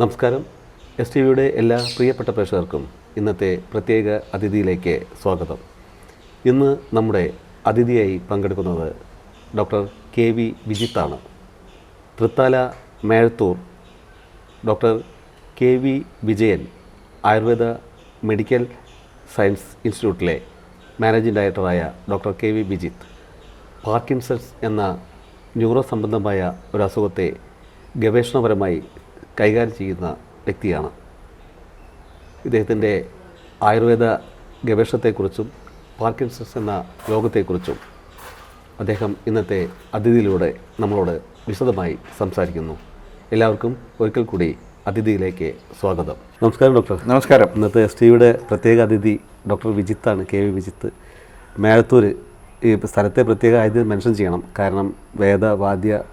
നമസ്കാരം. STVയുടെ എല്ലാ പ്രിയപ്പെട്ട പ്രേക്ഷകർക്കും ഇന്നത്തെ പ്രത്യേക അതിഥിയിലേക്ക് സ്വാഗതം. ഇന്ന് നമ്മുടെ അതിഥിയായി പങ്കെടുക്കുന്നത് ഡോക്ടർ KV വിജിത്താണ്. Thrithala Mezhathur doctor KV Vijayan Ayurveda medical science ഇൻസ്റ്റിറ്റ്യൂട്ടിലെ മാനേജിംഗ് ഡയറക്ടറായ ഡോക്ടർ KV വിജിത്ത് പാർക്കിൻസൺസ് എന്ന ന്യൂറോ സംബന്ധമായ ഒരു അസുഖത്തെ ഗവേഷണപരമായി കൈകാര്യം ചെയ്യുന്ന വ്യക്തിയാണ്. ഇദ്ദേഹത്തിൻ്റെ ആയുർവേദ ഗവേഷണത്തെക്കുറിച്ചും പാർക്കിൻസൺസ് എന്ന രോഗത്തെക്കുറിച്ചും അദ്ദേഹം ഇന്നത്തെ അതിഥിയിലൂടെ നമ്മളോട് വിശദമായി സംസാരിക്കുന്നു. എല്ലാവർക്കും ഒരിക്കൽ കൂടി അതിഥിയിലേക്ക് സ്വാഗതം. നമസ്കാരം ഡോക്ടർ. നമസ്കാരം. ഇന്നത്തെ STVയുടെ പ്രത്യേക അതിഥി ഡോക്ടർ വിജിത്താണ്, KV വിജിത്ത്. മേഴത്തൂർ ഈ സ്ഥലത്തെ പ്രത്യേക ആദ്യം മെൻഷൻ ചെയ്യണം. കാരണം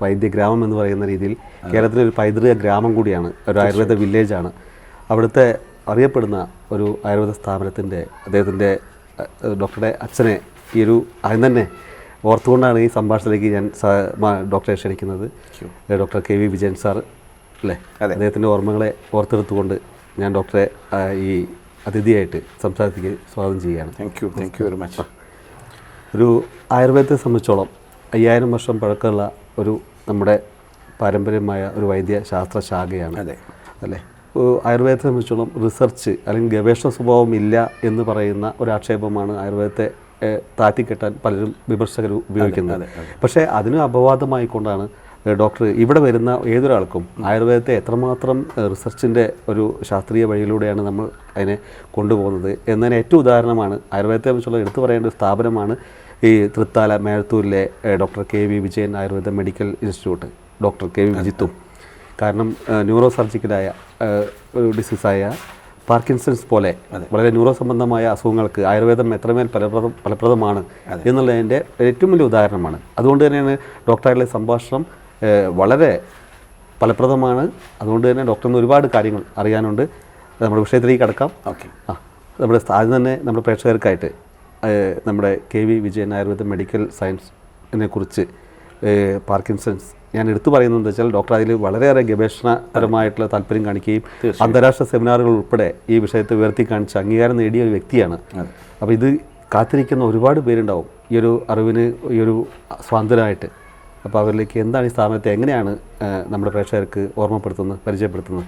വൈദ്യ ഗ്രാമം എന്ന് പറയുന്ന രീതിയിൽ കേരളത്തിലെ ഒരു പൈതൃക ഗ്രാമം കൂടിയാണ്, ഒരു ആയുർവേദ വില്ലേജാണ്. അവിടുത്തെ അറിയപ്പെടുന്ന ഒരു ആയുർവേദ സ്ഥാപനത്തിൻ്റെ അദ്ദേഹത്തിൻ്റെ ഡോക്ടറുടെ അച്ഛനെ ഈ ഒരു ആദ്യം തന്നെ ഓർത്തുകൊണ്ടാണ് ഈ സംഭാഷണത്തിലേക്ക് ഞാൻ ഡോക്ടറെ ക്ഷണിക്കുന്നത്. ഡോക്ടർ KV വിജയൻ സാർ അല്ലേ, അദ്ദേഹത്തിൻ്റെ ഓർമ്മകളെ ഓർത്തെടുത്തുകൊണ്ട് ഞാൻ ഡോക്ടറെ ഈ അതിഥിയായിട്ട് സംസാരത്തിലേക്ക് സ്വാഗതം ചെയ്യുകയാണ്. Thank you very much. ഒരു ആയുർവേദത്തെ സംബന്ധിച്ചോളം 5000 വർഷം പഴക്കമുള്ള ഒരു നമ്മുടെ പാരമ്പര്യമായ ഒരു വൈദ്യശാസ്ത്ര ശാഖയാണ് അല്ലേ. ആയുർവേദത്തെ സംബന്ധിച്ചോളം റിസർച്ച് അല്ലെങ്കിൽ ഗവേഷണ സ്വഭാവം ഇല്ല എന്ന് പറയുന്ന ഒരു ആക്ഷേപമാണ് ആയുർവേദത്തെ താറ്റിക്കെട്ടാൻ പലരും വിമർശകർ ഉപയോഗിക്കുന്നത്. പക്ഷേ അതിന് അപവാദമായിക്കൊണ്ടാണ് ഡോക്ടർ ഇവിടെ വരുന്ന ഏതൊരാൾക്കും ആയുർവേദത്തെ എത്രമാത്രം റിസർച്ചിൻ്റെ ഒരു ശാസ്ത്രീയ വഴിയിലൂടെയാണ് നമ്മൾ അതിനെ കൊണ്ടുപോകുന്നത് എന്നതിന് ഏറ്റവും ഉദാഹരണമാണ് ആയുർവേദത്തെ കുറിച്ചുള്ള എടുത്തു പറയേണ്ട ഒരു സ്ഥാപനമാണ് ഈ തൃത്താല മേഴത്തൂരിലെ doctor KV Vijayan Ayurveda medical institute, doctor KV വിജിത്തും. കാരണം ന്യൂറോ സർജിക്കലായ ഒരു ഡിസീസായ പാർക്കിൻസൺസ് പോലെ വളരെ ന്യൂറോ സംബന്ധമായ അസുഖങ്ങൾക്ക് ആയുർവേദം എത്രമേൽ ഫലപ്രദമാണ് എന്നുള്ളതിൻ്റെ ഏറ്റവും വലിയ ഉദാഹരണമാണ്. അതുകൊണ്ട് തന്നെയാണ് ഡോക്ടറുടെ സംഭാഷണം വളരെ ഫലപ്രദമാണ്. അതുകൊണ്ട് തന്നെ ഡോക്ടറിന് ഒരുപാട് കാര്യങ്ങൾ അറിയാനുണ്ട്. നമ്മുടെ വിഷയത്തിലേക്ക് കടക്കാം. നമ്മുടെ ആദ്യം തന്നെ നമ്മുടെ പ്രേക്ഷകർക്കായിട്ട് നമ്മുടെ KV വിജയൻ ആയുർവേദ മെഡിക്കൽ സയൻസിനെ കുറിച്ച് പാർക്കിൻസൺസ് ഞാൻ എടുത്തു പറയുന്നത് എന്താ വെച്ചാൽ ഡോക്ടർ അതിൽ വളരെയേറെ ഗവേഷണപരമായിട്ടുള്ള താല്പര്യം കാണിക്കുകയും അന്താരാഷ്ട്ര സെമിനാറുകൾ ഉൾപ്പെടെ ഈ വിഷയത്തെ ഉയർത്തി കാണിച്ച് അംഗീകാരം നേടിയ ഒരു വ്യക്തിയാണ്. അപ്പോൾ ഇത് കാത്തിരിക്കുന്ന ഒരുപാട് പേരുണ്ടാവും ഈ ഒരു അറിവിന്, ഈ ഒരു സ്വാതന്ത്ര്യമായിട്ട്. അപ്പോൾ അവരിലേക്ക് എന്താണ് ഈ സ്ഥാപനത്തെ എങ്ങനെയാണ് നമ്മുടെ പ്രേക്ഷകർക്ക് ഓർമ്മപ്പെടുത്തുന്നത്, പരിചയപ്പെടുത്തുന്നത്?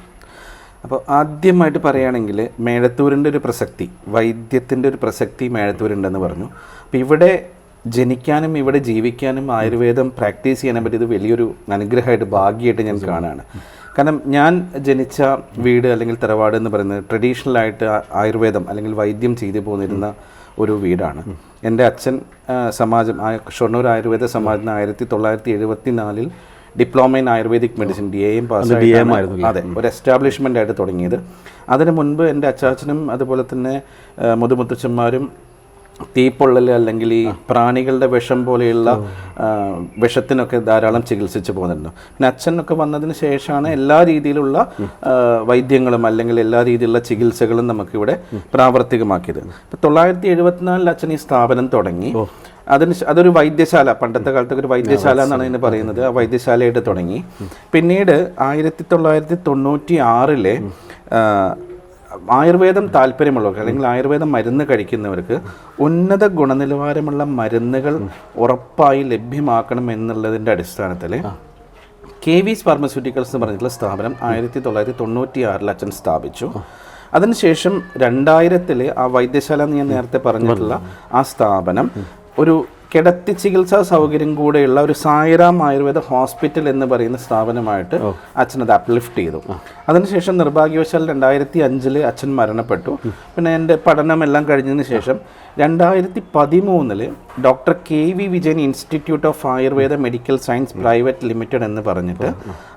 അപ്പോൾ ആദ്യമായിട്ട് പറയുകയാണെങ്കിൽ മേഴത്തൂരിൻ്റെ ഒരു പ്രസക്തി, വൈദ്യത്തിൻ്റെ ഒരു പ്രസക്തി മേഴത്തൂരുണ്ടെന്ന് പറഞ്ഞു. അപ്പോൾ ഇവിടെ ജനിക്കാനും ഇവിടെ ജീവിക്കാനും ആയുർവേദം പ്രാക്ടീസ് ചെയ്യാനും പറ്റിയത് വലിയൊരു അനുഗ്രഹമായിട്ട്, ഭാഗ്യമായിട്ട് ഞാൻ കാണുകയാണ്. കാരണം ഞാൻ ജനിച്ച വീട് അല്ലെങ്കിൽ തറവാട് എന്ന് പറയുന്നത് ട്രഡീഷണലായിട്ട് ആയുർവേദം അല്ലെങ്കിൽ വൈദ്യം ചെയ്തു പോന്നിരുന്ന ഒരു വീടാണ്. എൻ്റെ അച്ഛൻ ഷൊർണൂർ ആയുർവേദ സമാജത്തിന് 1974 diploma in Ayurvedic medicine DAM പാസ്സായിരുന്നു. അതെ, ഒരു എസ്റ്റാബ്ലിഷ്മെൻ്റ് ആയിട്ട് തുടങ്ങിയത്. അതിന് മുൻപ് എൻ്റെ അച്ചാച്ചനും അതുപോലെ തന്നെ മുതുമുത്തച്ഛന്മാരും തീപ്പൊള്ളൽ അല്ലെങ്കിൽ ഈ പ്രാണികളുടെ വിഷം പോലെയുള്ള വിഷത്തിനൊക്കെ ധാരാളം ചികിത്സിച്ച് പോകുന്നുണ്ട്. പിന്നെ അച്ഛനൊക്കെ വന്നതിന് ശേഷമാണ് എല്ലാ രീതിയിലുള്ള വൈദ്യങ്ങളും അല്ലെങ്കിൽ എല്ലാ രീതിയിലുള്ള ചികിത്സകളും നമുക്കിവിടെ പ്രാവർത്തികമാക്കിയത്. ഇപ്പം 1974 അച്ഛൻ ഈ സ്ഥാപനം തുടങ്ങി. അതൊരു വൈദ്യശാല, പണ്ടത്തെ കാലത്തൊക്കെ ഒരു വൈദ്യശാല എന്നാണ് ഇതിന് പറയുന്നത്. ആ വൈദ്യശാലയായിട്ട് തുടങ്ങി. പിന്നീട് 1996 ആയുർവേദം താല്പര്യമുള്ളവർക്ക് അല്ലെങ്കിൽ ആയുർവേദം മരുന്ന് കഴിക്കുന്നവർക്ക് ഉന്നത ഗുണനിലവാരമുള്ള മരുന്നുകൾ ഉറപ്പായി ലഭ്യമാക്കണം എന്നുള്ളതിൻ്റെ അടിസ്ഥാനത്തിൽ KV's ഫാർമസ്യൂട്ടിക്കൽസ് എന്ന് പറഞ്ഞിട്ടുള്ള സ്ഥാപനം 1996 അച്ഛൻ സ്ഥാപിച്ചു. അതിനുശേഷം 2000 ആ വൈദ്യശാല എന്ന് ഞാൻ നേരത്തെ പറഞ്ഞിട്ടുള്ള ആ സ്ഥാപനം ഒരു കിടത്തി ചികിത്സാ സൗകര്യം കൂടെയുള്ള ഒരു സായിറാം ആയുർവേദ ഹോസ്പിറ്റൽ എന്ന് പറയുന്ന സ്ഥാപനമായിട്ട് അച്ഛനത് അപ്ലിഫ്റ്റ് ചെയ്തു. അതിനുശേഷം നിർഭാഗ്യവശാൽ 2005 അച്ഛൻ മരണപ്പെട്ടു. പിന്നെ എൻ്റെ പഠനമെല്ലാം കഴിഞ്ഞതിന് ശേഷം 2013 doctor KV Vijayan institute of Ayurveda medical science private limited എന്ന് പറഞ്ഞിട്ട്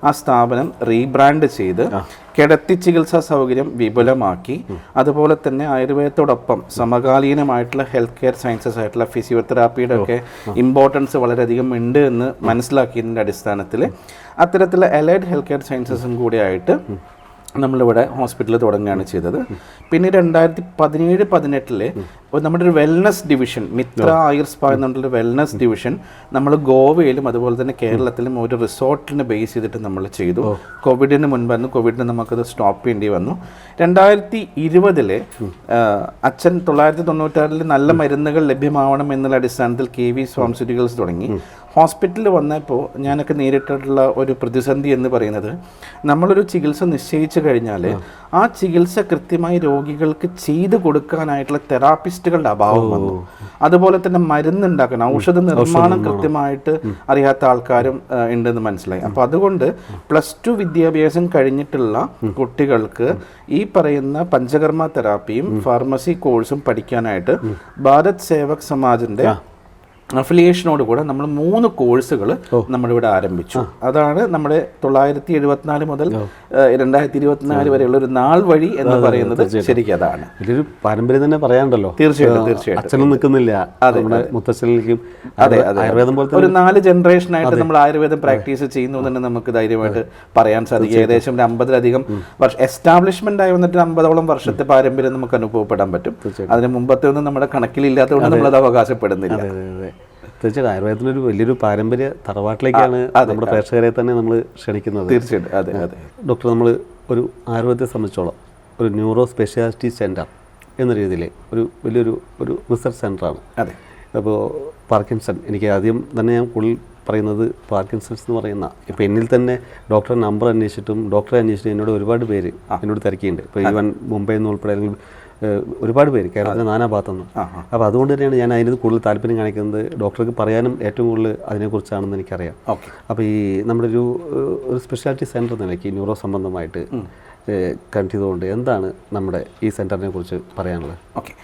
ആ സ്ഥാപനം റീബ്രാൻഡ് ചെയ്ത് കിടത്തി ചികിത്സാ സൗകര്യം വിപുലമാക്കി. അതുപോലെ തന്നെ ആയുർവേദത്തോടൊപ്പം സമകാലീനമായിട്ടുള്ള ഹെൽത്ത് കെയർ സയൻസസ് ആയിട്ടുള്ള ഫിസിയോതെറാപ്പിയുടെ ഒക്കെ ഇമ്പോർട്ടൻസ് വളരെയധികം ഉണ്ട് എന്ന് മനസ്സിലാക്കിയതിൻ്റെ അടിസ്ഥാനത്തിൽ അത്തരത്തിലുള്ള അലൈഡ് ഹെൽത്ത് കെയർ സയൻസസും കൂടി ആയിട്ട് നമ്മളിവിടെ ഹോസ്പിറ്റൽ തുടങ്ങുകയാണ് ചെയ്തത്. പിന്നെ 2017-18 നമ്മുടെ ഒരു വെൽനസ് ഡിവിഷൻ, മിത്ര ആയുർ സ്പാ എന്നുള്ളൊരു വെൽനസ് ഡിവിഷൻ നമ്മൾ ഗോവയിലും അതുപോലെ തന്നെ കേരളത്തിലും ഒരു റിസോർട്ടിനെ ബേസ് ചെയ്തിട്ട് നമ്മൾ ചെയ്തു. കോവിഡിന് മുൻപായിരുന്നു, കോവിഡിന് നമുക്കത് സ്റ്റോപ്പ് ചെയ്യേണ്ടി വന്നു. 2020 അച്ഛൻ 996 നല്ല മരുന്നുകൾ ലഭ്യമാവണം എന്നുള്ള അടിസ്ഥാനത്തിൽ KV ഫാർമസ്യൂട്ടിക്കൽസ് തുടങ്ങി. ഹോസ്പിറ്റലിൽ വന്നപ്പോൾ ഞാനൊക്കെ നേരിട്ടിട്ടുള്ള ഒരു പ്രതിസന്ധി എന്ന് പറയുന്നത്, നമ്മളൊരു ചികിത്സ നിശ്ചയിച്ചു കഴിഞ്ഞാൽ ആ ചികിത്സ കൃത്യമായി രോഗികൾക്ക് ചെയ്തു കൊടുക്കാനായിട്ടുള്ള തെറാപ്പിസ്റ്റുകളുടെ അഭാവം വന്നു. അതുപോലെ തന്നെ മരുന്നുണ്ടാക്കാൻ, ഔഷധ നിർമ്മാണം കൃത്യമായിട്ട് അറിയാത്ത ആൾക്കാരും ഉണ്ടെന്ന് മനസ്സിലായി. അപ്പോൾ അതുകൊണ്ട് +2 വിദ്യാഭ്യാസം കഴിഞ്ഞിട്ടുള്ള കുട്ടികൾക്ക് ഈ പറയുന്ന പഞ്ചകർമ്മ തെറാപ്പിയും ഫാർമസി കോഴ്സും പഠിക്കാനായിട്ട് ഭാരത് സേവക് സമാജിൻ്റെ അഫിലിയേഷനോട് കൂടെ നമ്മൾ 3 കോഴ്സുകൾ നമ്മുടെ ഇവിടെ ആരംഭിച്ചു. അതാണ് നമ്മുടെ 974 മുതൽ 2024 വരെയുള്ള ഒരു നാൾ വഴി എന്ന് പറയുന്നത്. ശരിക്കും അതാണ് ഇതൊരു പാരമ്പര്യം തന്നെ പറയാനുണ്ടല്ലോ. തീർച്ചയായിട്ടും അച്ഛനും നിൽക്കുന്നില്ല, മുത്തച്ഛനിലേക്കും. അതെ, ആയുർവേദം പോലത്തെ ഒരു 4 ജനറേഷനായിട്ട് നമ്മൾ ആയുർവേദം പ്രാക്ടീസ് ചെയ്യുന്നു എന്ന് നമുക്ക് ധൈര്യമായിട്ട് പറയാൻ സാധിക്കും. ഏകദേശം 50-ലധികം വർഷം എസ്റ്റാബ്ലിഷ്മെന്റ് ആയി വന്നിട്ട് 50ഓളം വർഷത്തെ പാരമ്പര്യം നമുക്ക് അനുഭവപ്പെടാൻ പറ്റും. അതിന് മുമ്പത്തെ ഒന്നും നമ്മുടെ കണക്കിലില്ലാത്തതുകൊണ്ട് നമ്മളത് അവകാശപ്പെടുന്നില്ല. തീർച്ചയായിട്ടും ആയുർവേദത്തിനൊരു വലിയൊരു പാരമ്പര്യ തറവാട്ടിലേക്കാണ് നമ്മുടെ പ്രേക്ഷകരെ തന്നെ നമ്മൾ ക്ഷണിക്കുന്നത്. തീർച്ചയായിട്ടും. അതെ. ഡോക്ടർ, നമ്മൾ ഒരു ആയുർവേദത്തെ സംബന്ധിച്ചോളം ഒരു ന്യൂറോ സ്പെഷ്യാലിറ്റി സെൻറ്റർ എന്ന രീതിയിൽ വലിയൊരു റിസർച്ച് സെൻ്ററാണ്. അതെ. അപ്പോൾ പാർക്കിൻസൺ, എനിക്ക് ആദ്യം തന്നെ ഞാൻ കൂടുതൽ പറയുന്നത് പാർക്കിൻസൺസ് എന്ന് പറയുന്ന, ഇപ്പോൾ എന്നിൽ തന്നെ ഡോക്ടറെ നമ്പർ അന്വേഷിച്ചിട്ടും ഡോക്ടറെ അന്വേഷിച്ചിട്ടും എന്നോട് ഒരുപാട് പേര് എന്നോട് തിരക്കിയിട്ടുണ്ട്. ഇപ്പോൾ ഈവൻ മുംബൈയിൽ നിന്ന് ഉൾപ്പെടെ അല്ലെങ്കിൽ ഒരുപാട് പേര് കേരളത്തിൻ്റെ നാനാഭാഗത്തുനിന്ന്. അപ്പോൾ അതുകൊണ്ട് തന്നെയാണ് ഞാൻ അതിന് കൂടുതൽ താല്പര്യം കാണിക്കുന്നത്. ഡോക്ടർക്ക് പറയാനും ഏറ്റവും കൂടുതൽ അതിനെക്കുറിച്ചാണെന്ന് എനിക്കറിയാം. അപ്പോൾ ഈ നമ്മുടെ ഒരു സ്പെഷ്യാലിറ്റി സെൻറ്റർ നിലയ്ക്ക് ന്യൂറോ സംബന്ധമായിട്ട് കണക്ട് ചെയ്തുകൊണ്ട് എന്താണ് നമ്മുടെ ഈ സെൻറ്ററിനെ കുറിച്ച് പറയാനുള്ളത്? ഓക്കെ,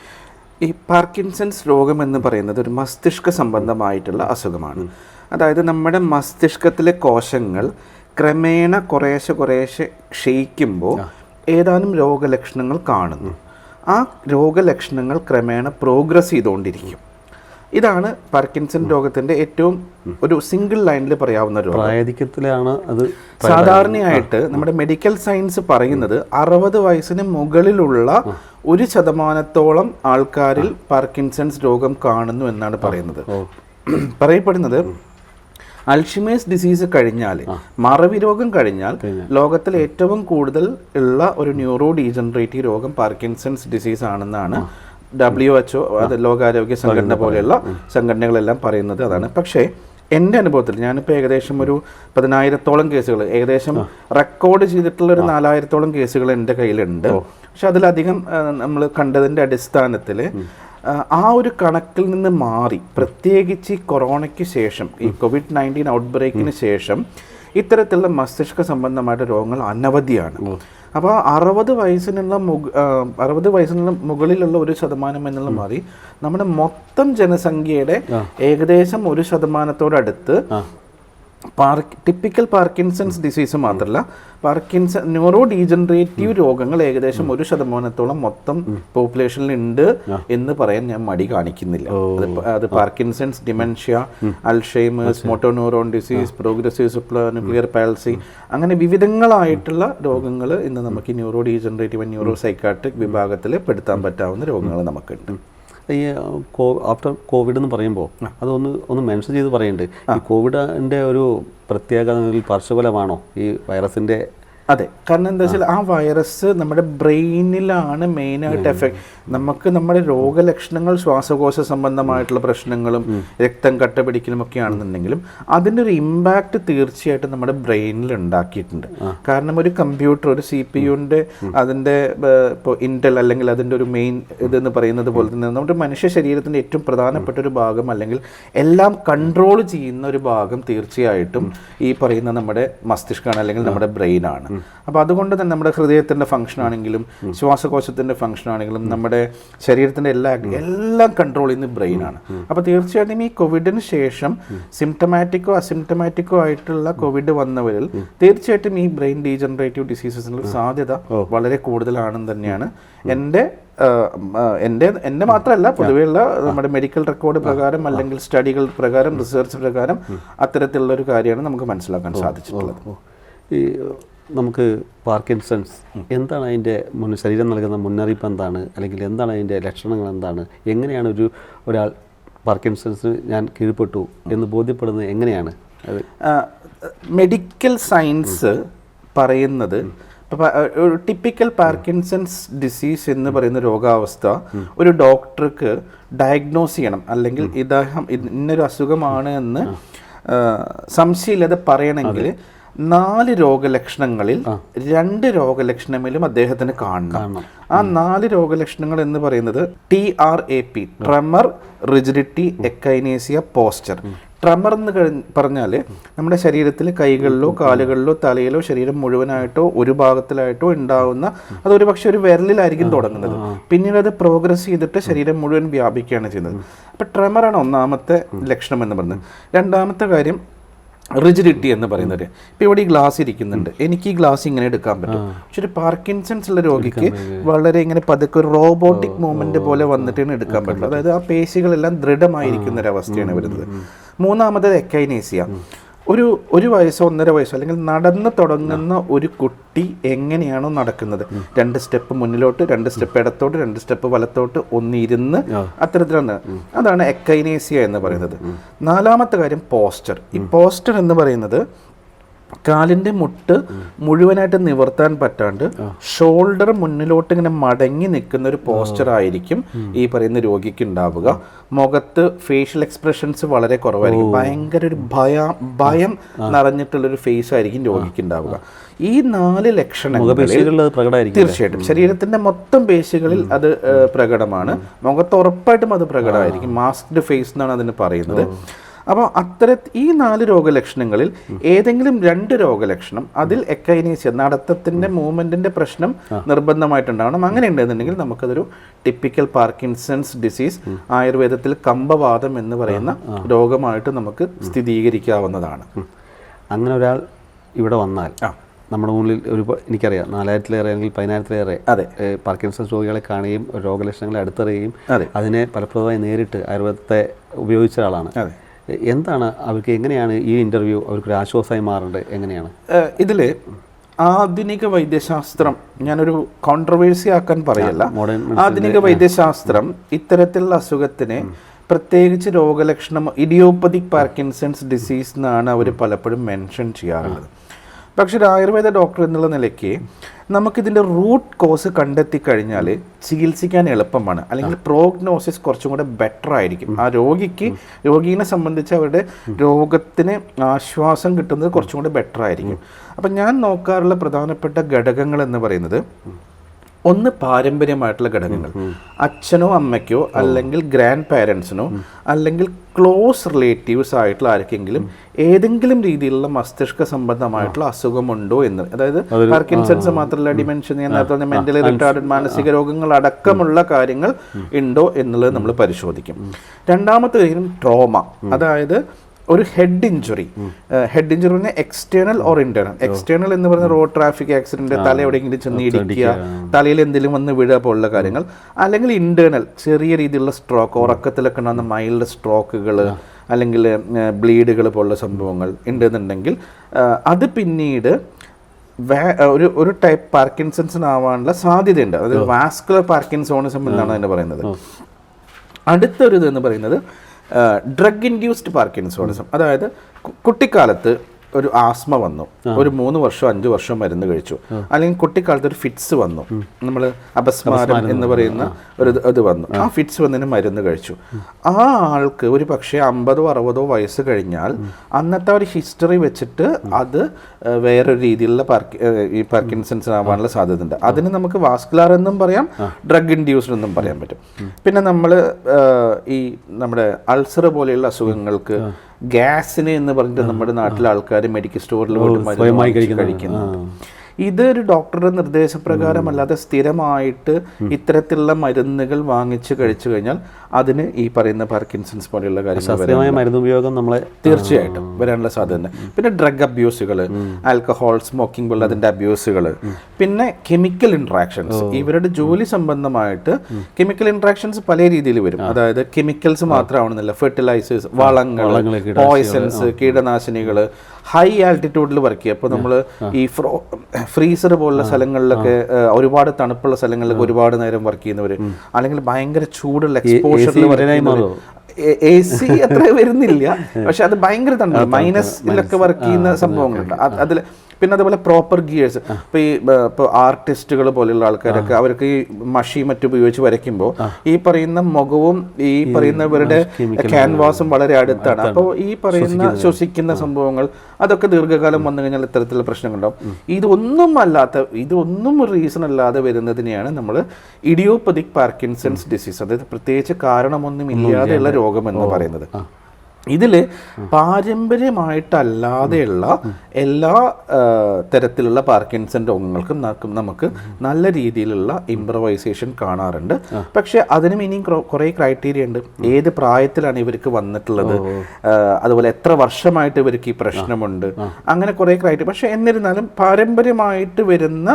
ഈ പാർക്കിൻസൺസ് രോഗം എന്ന് പറയുന്നത് ഒരു മസ്തിഷ്ക സംബന്ധമായിട്ടുള്ള അസുഖമാണ്. അതായത് നമ്മുടെ മസ്തിഷ്കത്തിലെ കോശങ്ങൾ ക്രമേണ കുറേശ്ശെ ക്ഷയിക്കുമ്പോൾ ഏതാനും രോഗലക്ഷണങ്ങൾ കാണുന്നു. ആ രോഗലക്ഷണങ്ങൾ ക്രമേണ പ്രോഗ്രസ് ചെയ്തുകൊണ്ടിരിക്കും. ഇതാണ് പാർക്കിൻസൺ രോഗത്തിൻ്റെ ഏറ്റവും ഒരു സിംഗിൾ ലൈനിൽ പറയാവുന്ന രോഗം. പ്രായധിക്യത്തിലാണ് അത്. സാധാരണയായിട്ട് നമ്മുടെ മെഡിക്കൽ സയൻസ് പറയുന്നത് 60 വയസ്സിന് മുകളിലുള്ള 1% ആൾക്കാരിൽ പാർക്കിൻസൺസ് രോഗം കാണുന്നു എന്നാണ് പറയുന്നത്. പറയപ്പെടുന്നത് അൾഷിമേഴ്സ് ഡിസീസ് കഴിഞ്ഞാൽ, മറവി രോഗം കഴിഞ്ഞാൽ ലോകത്തിൽ ഏറ്റവും കൂടുതൽ ഉള്ള ഒരു ന്യൂറോ ഡീജനറേറ്റീവ് രോഗം പാർക്കിൻസൺസ് ഡിസീസ് ആണെന്നാണ് WHO, അത് ലോകാരോഗ്യ സംഘടന പോലെയുള്ള സംഘടനകളെല്ലാം പറയുന്നത് അതാണ്. പക്ഷേ എൻ്റെ അനുഭവത്തിൽ ഞാനിപ്പോൾ ഏകദേശം ഒരു 10,000-ഓളം കേസുകൾ, ഏകദേശം റെക്കോർഡ് ചെയ്തിട്ടുള്ള ഒരു 4,000-ഓളം കേസുകൾ എൻ്റെ കയ്യിലുണ്ട്. പക്ഷെ അതിലധികം നമ്മൾ കണ്ടതിൻ്റെ അടിസ്ഥാനത്തിൽ ആ ഒരു കണക്കിൽ നിന്ന് മാറി, പ്രത്യേകിച്ച് ഈ കൊറോണയ്ക്ക് ശേഷം, ഈ COVID-19 ഔട്ട്ബ്രേക്കിന് ശേഷം ഇത്തരത്തിലുള്ള മസ്തിഷ്ക സംബന്ധമായിട്ട് രോഗങ്ങൾ അനവധിയാണ്. അപ്പോൾ 60 വയസ്സിനുള്ള മുകളിലുള്ള 1% എന്നുള്ള മാറി നമ്മുടെ മൊത്തം ജനസംഖ്യയുടെ ഏകദേശം 1%-ഓടടുത്ത് ടിപ്പിക്കൽ പാർക്കിൻസൺസ് ഡിസീസ് മാത്രമല്ല, പാർക്കിൻസൺ ന്യൂറോ ഡീജനറേറ്റീവ് രോഗങ്ങൾ ഏകദേശം 1%-ഓളം മൊത്തം പോപ്പുലേഷനിൽ ഉണ്ട് എന്ന് പറയാൻ ഞാൻ മടി കാണിക്കുന്നില്ല. അത് Parkinson's, dementia, Alzheimer's, motor neuron disease, progressive supranuclear palsy, അങ്ങനെ വിവിധങ്ങളായിട്ടുള്ള രോഗങ്ങൾ ഇന്ന് നമുക്ക് ഈ ന്യൂറോ ഡീജനറേറ്റീവ് ന്യൂറോ സൈക്കാട്രിക് വിഭാഗത്തിൽ പെടുത്താൻ പറ്റാവുന്ന രോഗങ്ങൾ നമുക്കുണ്ട്. ഈ ആഫ്റ്റർ കോവിഡ് എന്ന് പറയുമ്പോൾ അതൊന്ന് മെൻഷൻ ചെയ്ത് പറയുന്നുണ്ട്. ഈ കോവിഡിൻ്റെ ഒരു പ്രത്യേക പാർശ്വഫലമാണോ ഈ വൈറസിൻ്റെ? അതെ, കാരണം എന്താ വെച്ചാൽ ആ വൈറസ് നമ്മുടെ ബ്രെയിനിലാണ് മെയിനായിട്ട് എഫക്ട്. നമുക്ക് നമ്മുടെ രോഗലക്ഷണങ്ങൾ ശ്വാസകോശ സംബന്ധമായിട്ടുള്ള പ്രശ്നങ്ങളും രക്തം കട്ട പിടിക്കലും ഒക്കെ ആണെന്നുണ്ടെങ്കിലും അതിൻ്റെ ഒരു ഇമ്പാക്റ്റ് തീർച്ചയായിട്ടും നമ്മുടെ ബ്രെയിനിൽ ഉണ്ടാക്കിയിട്ടുണ്ട്. കാരണം ഒരു കമ്പ്യൂട്ടർ, ഒരു CPU-ൻ്റെ അതിൻ്റെ ഇപ്പോൾ ഇൻറ്റൽ അല്ലെങ്കിൽ അതിൻ്റെ ഒരു മെയിൻ ഇതെന്ന് പറയുന്നത് പോലെ തന്നെ നമ്മുടെ മനുഷ്യ ശരീരത്തിൻ്റെ ഏറ്റവും പ്രധാനപ്പെട്ട ഒരു ഭാഗം അല്ലെങ്കിൽ എല്ലാം കൺട്രോൾ ചെയ്യുന്ന ഒരു ഭാഗം തീർച്ചയായിട്ടും ഈ പറയുന്ന നമ്മുടെ മസ്തിഷ്കമാണ് അല്ലെങ്കിൽ നമ്മുടെ ബ്രെയിനാണ്. അപ്പോൾ അതുകൊണ്ട് തന്നെ നമ്മുടെ ഹൃദയത്തിൻ്റെ ഫംഗ്ഷൻ ആണെങ്കിലും ശ്വാസകോശത്തിൻ്റെ ഫംഗ്ഷൻ ആണെങ്കിലും നമ്മുടെ ശരീരത്തിൻ്റെ എല്ലാം കൺട്രോൾ ചെയ്യുന്ന ബ്രെയിനാണ്. അപ്പോൾ തീർച്ചയായിട്ടും ഈ കോവിഡിന് ശേഷം സിംറ്റമാറ്റിക്കോ അസിംറ്റമാറ്റിക്കോ ആയിട്ടുള്ള കോവിഡ് വന്നവരിൽ തീർച്ചയായിട്ടും ഈ ബ്രെയിൻ ഡീജനറേറ്റീവ് ഡിസീസസിനുള്ള സാധ്യത വളരെ കൂടുതലാണെന്ന് തന്നെയാണ് എൻ്റെ മാത്രമല്ല പൊതുവെയുള്ള നമ്മുടെ മെഡിക്കൽ റെക്കോർഡ് പ്രകാരം അല്ലെങ്കിൽ സ്റ്റഡികൾ പ്രകാരം റിസർച്ച് പ്രകാരം അത്തരത്തിലുള്ള ഒരു കാര്യമാണ് നമുക്ക് മനസ്സിലാക്കാൻ സാധിച്ചിട്ടുള്ളത്. ഈ നമുക്ക് പാർക്കിൻസൺസ് എന്താണ് അതിൻ്റെ ശരീരം നൽകുന്ന മുന്നറിയിപ്പ് എന്താണ്, അല്ലെങ്കിൽ എന്താണ് അതിൻ്റെ ലക്ഷണങ്ങൾ എന്താണ്, എങ്ങനെയാണ് ഒരാൾ പാർക്കിൻസൺസ് ഞാൻ കീഴ്പ്പെട്ടു എന്ന് ബോധ്യപ്പെടുന്നത് എങ്ങനെയാണ്? അത് മെഡിക്കൽ സയൻസ് പറയുന്നത് ഒരു ടിപ്പിക്കൽ പാർക്കിൻസൺസ് ഡിസീസ് എന്ന് പറയുന്ന രോഗാവസ്ഥ ഒരു ഡോക്ടർക്ക് ഡയഗ്നോസ് ചെയ്യണം, അല്ലെങ്കിൽ ഇദ്ദേഹം ഇന്നൊരു അസുഖമാണ് എന്ന് സംശയമില്ലാതെ പറയണമെങ്കിൽ 4 രോഗലക്ഷണങ്ങളിൽ 2 രോഗലക്ഷണങ്ങളിലും അദ്ദേഹത്തിന് കാണണം. ആ 4 രോഗലക്ഷണങ്ങൾ എന്ന് പറയുന്നത് TRAP, tremor, rigidity, akinesia, posture. Tremor എന്ന് പറഞ്ഞാൽ നമ്മുടെ ശരീരത്തിൽ കൈകളിലോ കാലുകളിലോ തലയിലോ ശരീരം മുഴുവനായിട്ടോ ഒരു ഭാഗത്തിലായിട്ടോ ഉണ്ടാവുന്ന, അതൊരു പക്ഷെ ഒരു വിരലിലായിരിക്കും തുടങ്ങുന്നത്, പിന്നീട് അത് പ്രോഗ്രസ് ചെയ്തിട്ട് ശരീരം മുഴുവൻ വ്യാപിക്കുകയാണ് ചെയ്യുന്നത്. അപ്പം ട്രെമറാണ് ഒന്നാമത്തെ ലക്ഷണം എന്ന് പറയുന്നത്. രണ്ടാമത്തെ കാര്യം റിജിഡിറ്റി എന്ന് പറയുന്നത്. ഇപ്പം ഇവിടെ ഈ ഗ്ലാസ് ഇരിക്കുന്നുണ്ട്, എനിക്ക് ഈ ഗ്ലാസ് ഇങ്ങനെ എടുക്കാൻ പറ്റും. പക്ഷെ ഒരു പാർക്കിൻസൺസ് ഉള്ള രോഗിക്ക് വളരെ ഇങ്ങനെ പതുക്കെ ഒരു റോബോട്ടിക് മൂവ്മെന്റ് പോലെ വന്നിട്ടാണ് എടുക്കാൻ പറ്റുള്ളൂ. അതായത് ആ പേശികളെല്ലാം ദൃഢമായിരിക്കുന്ന ഒരു അവസ്ഥയാണ് വരുന്നത്. മൂന്നാമത് എക്കൈനേസിയ. ഒരു വയസ്സോ 1.5 വയസ്സോ അല്ലെങ്കിൽ നടന്ന് തുടങ്ങുന്ന ഒരു കുട്ടി എങ്ങനെയാണോ നടക്കുന്നത്, 2 സ്റ്റെപ്പ് മുന്നിലോട്ട്, 2 സ്റ്റെപ്പ് ഇടത്തോട്ട്, 2 സ്റ്റെപ്പ് വലത്തോട്ട്, ഒന്നിരുന്ന്, അത്തരത്തിലാണ്. അതാണ് എക്കൈനേസിയ എന്ന് പറയുന്നത്. നാലാമത്തെ കാര്യം പോസ്ചർ. ഈ പോസ്ചർ എന്ന് പറയുന്നത് കാലിൻ്റെ മുട്ട് മുഴുവനായിട്ട് നിവർത്താൻ പറ്റാണ്ട് ഷോൾഡർ മുന്നിലോട്ട് ഇങ്ങനെ മടങ്ങി നിൽക്കുന്ന ഒരു പോസ്ചർ ആയിരിക്കും ഈ പറയുന്ന രോഗിക്ക് ഉണ്ടാവുക. മുഖത്ത് ഫേഷ്യൽ എക്സ്പ്രഷൻസ് വളരെ കുറവായിരിക്കും, ഭയങ്കര ഒരു ഭയം നിറഞ്ഞിട്ടുള്ളൊരു ഫേസ് ആയിരിക്കും രോഗിക്ക് ഉണ്ടാവുക. ഈ 4 ലക്ഷണങ്ങളിൽ തീർച്ചയായിട്ടും ശരീരത്തിന്റെ മൊത്തം പേശികളിൽ അത് പ്രകടമാണ്. മുഖത്ത് ഉറപ്പായിട്ടും അത് പ്രകടമായിരിക്കും. മാസ്ക്ഡ് ഫേസ് എന്നാണ് അതിന് പറയുന്നത്. അപ്പോൾ ഈ 4 രോഗലക്ഷണങ്ങളിൽ ഏതെങ്കിലും 2 രോഗലക്ഷണം, അതിൽ എക്കൈനേസിയ നടത്തത്തിന്റെ മൂവ്മെന്റിന്റെ പ്രശ്നം നിർബന്ധമായിട്ടുണ്ടാവണം. അങ്ങനെ ഉണ്ടെന്നുണ്ടെങ്കിൽ നമുക്കതൊരു ടിപ്പിക്കൽ പാർക്കിൻസൺസ് ഡിസീസ്, ആയുർവേദത്തിൽ കമ്പവാദം എന്ന് പറയുന്ന രോഗമായിട്ട് നമുക്ക് സ്ഥിരീകരിക്കാവുന്നതാണ്. അങ്ങനെ ഒരാൾ ഇവിടെ വന്നാൽ നമ്മുടെ മുന്നിൽ എനിക്കറിയാം 4000-ലേറെ അല്ലെങ്കിൽ 10,000-ലേറെ പാർക്കിൻസൺസ് രോഗികളെ കാണുകയും രോഗലക്ഷണങ്ങളെ അടുത്തറിയുകയും അതിനെ ഫലപ്രദമായി നേരിട്ട് ആയുർവേദത്തെ ഉപയോഗിച്ച ആളാണ്. എന്താണ് അവർക്ക്, എങ്ങനെയാണ് ഈ ഇൻ്റർവ്യൂ അവർക്കൊരു ആശ്വാസമായി മാറേണ്ടത്? എങ്ങനെയാണ് ഇതിൽ ആധുനിക വൈദ്യശാസ്ത്രം, ഞാനൊരു കോൺട്രവേഴ്സി ആക്കാൻ പറയല്ല, ആധുനിക വൈദ്യശാസ്ത്രം ഇത്തരത്തിലുള്ള അസുഖത്തിന് പ്രത്യേകിച്ച് രോഗലക്ഷണം ഇഡിയോപ്പതിക് പാർക്കിൻസൺസ് ഡിസീസ് എന്നാണ് അവർ പലപ്പോഴും മെൻഷൻ ചെയ്യാറുള്ളത്. പക്ഷെ ഒരു ആയുർവേദ ഡോക്ടർ എന്നുള്ള നിലയ്ക്ക് നമുക്കിതിൻ്റെ റൂട്ട് കോസ് കണ്ടെത്തി കഴിഞ്ഞാൽ ചികിത്സിക്കാൻ എളുപ്പമാണ്, അല്ലെങ്കിൽ പ്രോഗ്നോസിസ് കുറച്ചും കൂടെ ബെറ്റർ ആയിരിക്കും. ആ രോഗീനെ സംബന്ധിച്ച് അവരുടെ രോഗത്തിന് ആശ്വാസം കിട്ടുന്നത് കുറച്ചും കൂടെ ബെറ്റർ ആയിരിക്കും. അപ്പം ഞാൻ നോക്കാറുള്ള പ്രധാനപ്പെട്ട ഘടകങ്ങൾ എന്ന് പറയുന്നത്, ഒന്ന് പാരമ്പര്യമായിട്ടുള്ള ഘടകങ്ങൾ, അച്ഛനോ അമ്മയ്ക്കോ അല്ലെങ്കിൽ ഗ്രാൻഡ് പാരൻസിനോ അല്ലെങ്കിൽ ക്ലോസ് റിലേറ്റീവ്സ് ആയിട്ടുള്ള ആർക്കെങ്കിലും ഏതെങ്കിലും രീതിയിലുള്ള മസ്തിഷ്ക സംബന്ധമായിട്ടുള്ള അസുഖമുണ്ടോ എന്ന്. അതായത് പാർക്കിൻസൺസ് മാത്രമല്ല, ഡിമെൻഷൻ, നേരത്തെ മെന്റലി റിട്ടാർഡഡ്, മാനസിക രോഗങ്ങൾ അടക്കമുള്ള കാര്യങ്ങൾ ഉണ്ടോ എന്നുള്ളത് നമ്മൾ പരിശോധിക്കും. രണ്ടാമത്തെ കാര്യം ട്രോമ, അതായത് ഒരു ഹെഡ് ഇഞ്ചുറി പറഞ്ഞാൽ എക്സ്റ്റേണൽ ഓർ ഇന്റേണൽ. എക്സ്റ്റേണൽ എന്ന് പറഞ്ഞാൽ റോഡ് ട്രാഫിക് ആക്സിഡന്റ്, തല എവിടെയെങ്കിലും ചെന്ന് ഇടിക്കുക, തലയിൽ എന്തെങ്കിലും വന്ന് വീഴുക പോലുള്ള കാര്യങ്ങൾ. അല്ലെങ്കിൽ ഇന്റേണൽ ചെറിയ രീതിയിലുള്ള സ്ട്രോക്ക്, ഉറക്കത്തിലൊക്കെ ഉണ്ടാകുന്ന മൈൽഡ് സ്ട്രോക്കുകൾ അല്ലെങ്കിൽ ബ്ലീഡുകൾ പോലുള്ള സംഭവങ്ങൾ ഉണ്ടെന്നുണ്ടെങ്കിൽ അത് പിന്നീട് ഒരു ടൈപ്പ് പാർക്കിൻസൺസിനാവാനുള്ള സാധ്യതയുണ്ട്. അതായത് വാസ്കുലർ പാർക്കിൻസോണിസം എന്നാണ് അതിന് പറയുന്നത്. അടുത്തൊരു ഇതെന്ന് പറയുന്നത് ഡ്രഗ് ഇൻഡ്യൂസ്ഡ് പാർക്കിൻസോണിസം. അതായത് കുട്ടിക്കാലത്ത് ഒരു ആസ്മ വന്നു, ഒരു 3 വർഷം 5 വർഷം മരുന്ന് കഴിച്ചു, അല്ലെങ്കിൽ കുട്ടിക്കാലത്ത് ഒരു ഫിറ്റ്സ് വന്നു, നമ്മൾ അപസ്മാരം എന്ന് പറയുന്ന ഒരു ഇത് വന്നു, ആ ഫിറ്റ്സ് വന്നതിന് മരുന്ന് കഴിച്ചു. ആ ആൾക്ക് ഒരു പക്ഷേ 50 60 വയസ്സ് കഴിഞ്ഞാൽ അന്നത്തെ ഒരു ഹിസ്റ്ററി വെച്ചിട്ട് അത് വേറൊരു രീതിയിലുള്ള ഈ പാർക്കിൻസൺസ് ആവാനുള്ള സാധ്യത ഉണ്ട്. അതിന് നമുക്ക് വാസ്കുലാർ എന്നും പറയാം, ഡ്രഗ് ഇൻഡ്യൂസ്ഡ് എന്നും പറയാൻ പറ്റും. പിന്നെ നമ്മൾ ഈ നമ്മുടെ അൾസർ പോലെയുള്ള അസുഖങ്ങൾക്ക് ഗ്യാസിന് എന്ന് പറഞ്ഞിട്ട് നമ്മുടെ നാട്ടിലെ ആൾക്കാർ മെഡിക്കൽ സ്റ്റോറിൽ പോയിട്ട് കഴിക്കുന്നുണ്ട്. ഇതൊരു ഡോക്ടറുടെ നിർദ്ദേശപ്രകാരം അല്ലാതെ സ്ഥിരമായിട്ട് ഇത്തരത്തിലുള്ള മരുന്നുകൾ വാങ്ങിച്ച് കഴിച്ചു കഴിഞ്ഞാൽ അതിന് ഈ പറയുന്ന പാർക്കിൻസൺസ് പോലെയുള്ള കാര്യങ്ങൾ മരുന്ന് ഉപയോഗം നമ്മളെ തീർച്ചയായിട്ടും വരാനുള്ള സാധ്യത. പിന്നെ ഡ്രഗ് അബ്യൂസുകൾ, ആൽക്കഹോൾ, സ്മോക്കിംഗ് പോലുള്ള അതിൻ്റെ അബ്യൂസുകൾ, പിന്നെ കെമിക്കൽ ഇൻട്രാക്ഷൻസ്. ഇവരുടെ ജോലി സംബന്ധമായിട്ട് കെമിക്കൽ ഇൻട്രാക്ഷൻസ് പല രീതിയിൽ വരും. അതായത് കെമിക്കൽസ് മാത്രമാണെന്നില്ല, ഫെർട്ടിലൈസേഴ്സ്, വളങ്ങൾ, പോയ്സൺസ്, കീടനാശിനികൾ, ഹൈ ആൾട്ടിറ്റ്യൂഡിൽ വർക്ക് ചെയ്യുക. അപ്പോൾ നമ്മൾ ഈ ഫ്രീസർ പോലുള്ള സ്ഥലങ്ങളിലൊക്കെ ഒരുപാട് തണുപ്പുള്ള സ്ഥലങ്ങളിലൊക്കെ ഒരുപാട് നേരം വർക്ക് ചെയ്യുന്നവർ, അല്ലെങ്കിൽ ഭയങ്കര ചൂടുള്ള എക്സ്പോഷറിൽ AC അത്ര വരുന്നില്ല, പക്ഷെ അത് ഭയങ്കര തണുപ്പ് മൈനസിലൊക്കെ വർക്ക് ചെയ്യുന്ന സംഭവങ്ങളുണ്ട്. അതിൽ പിന്നെ അതുപോലെ പ്രോപ്പർ ഗിയേഴ്സ്, ഇപ്പോൾ ആർട്ടിസ്റ്റുകൾ പോലെയുള്ള ആൾക്കാരൊക്കെ അവർക്ക് ഈ മഷി മറ്റുപയോഗിച്ച് വരയ്ക്കുമ്പോൾ ഈ പറയുന്ന മുഖവും ഈ പറയുന്നവരുടെ ക്യാൻവാസും വളരെ അടുത്താണ്. അപ്പോൾ ഈ പറയുന്ന ശ്വസിക്കുന്ന സംഭവങ്ങൾ അതൊക്കെ ദീർഘകാലം വന്നു കഴിഞ്ഞാൽ ഇത്തരത്തിലുള്ള പ്രശ്നങ്ങളുണ്ടാവും. ഇതൊന്നും ഒരു റീസൺ അല്ലാതെ വരുന്നതിനെയാണ് നമ്മൾ ഇഡിയോപ്പതിക് പാർക്കിൻസൺസ് ഡിസീസ്, അതായത് പ്രത്യേകിച്ച് കാരണമൊന്നും ഇല്ലാതെയുള്ള രോഗം എന്ന് പറയുന്നത്. ഇതിൽ പാരമ്പര്യമായിട്ടല്ലാതെയുള്ള എല്ലാ തരത്തിലുള്ള പാർക്കിൻസൺ രോഗങ്ങൾക്കും നമുക്ക് നല്ല രീതിയിലുള്ള ഇംപ്രവൈസേഷൻ കാണാറുണ്ട്. പക്ഷെ അതിനും ഇനിയും കുറേ ക്രൈറ്റീരിയ ഉണ്ട്. ഏത് പ്രായത്തിലാണ് ഇവർക്ക് വന്നിട്ടുള്ളത്, അതുപോലെ എത്ര വർഷമായിട്ട് ഇവർക്ക് ഈ പ്രശ്നമുണ്ട്, അങ്ങനെ കുറേ ക്രൈറ്റീരിയ. പക്ഷെ എന്നിരുന്നാലും പാരമ്പര്യമായിട്ട് വരുന്ന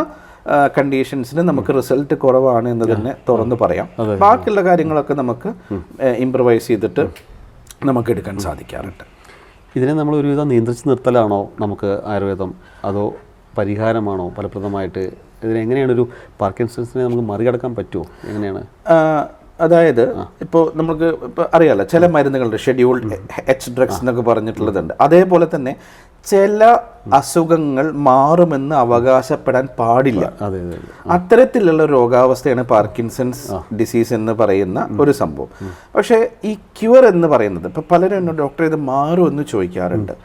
കണ്ടീഷൻസിന് നമുക്ക് റിസൾട്ട് കുറവാണ് എന്ന് തന്നെ തുറന്ന് പറയാം. ബാക്കിയുള്ള കാര്യങ്ങളൊക്കെ നമുക്ക് ഇംപ്രവൈസ് ചെയ്തിട്ട് നമുക്ക് എടുക്കാൻ സാധിക്കാറുണ്ട്. ഇതിനെ നമ്മൾ ഒരുവിധം നിയന്ത്രിച്ച് നിർത്തലാണോ നമുക്ക് ആയുർവേദം, അതോ പരിഹാരമാണോ ഫലപ്രദമായിട്ട്? ഇതിനെങ്ങനെയാണ് ഒരു പാർക്കിൻസൺസിനെ നമുക്ക് മറികടക്കാൻ പറ്റുമോ? എങ്ങനെയാണ്? അതായത് ഇപ്പോൾ നമുക്ക് ഇപ്പോൾ അറിയാമല്ലോ, ചില മരുന്നുകളുണ്ട് ഷെഡ്യൂൾഡ് H ഡ്രഗ്സ് എന്നൊക്കെ പറഞ്ഞിട്ടുള്ളതുണ്ട്. അതേപോലെ തന്നെ ചില അസുഖങ്ങൾ മാറുമെന്ന് അവകാശപ്പെടാൻ പാടില്ല. അത്തരത്തിലുള്ള രോഗാവസ്ഥയാണ് പാർക്കിൻസൺസ് ഡിസീസ് എന്ന് പറയുന്ന ഒരു സംഭവം. പക്ഷേ ഈ ക്യൂർ എന്ന് പറയുന്നത്, ഇപ്പോൾ പലരും എന്നോട് ഡോക്ടർ ഇത് മാറുമെന്ന് ചോദിക്കാറുണ്ട്.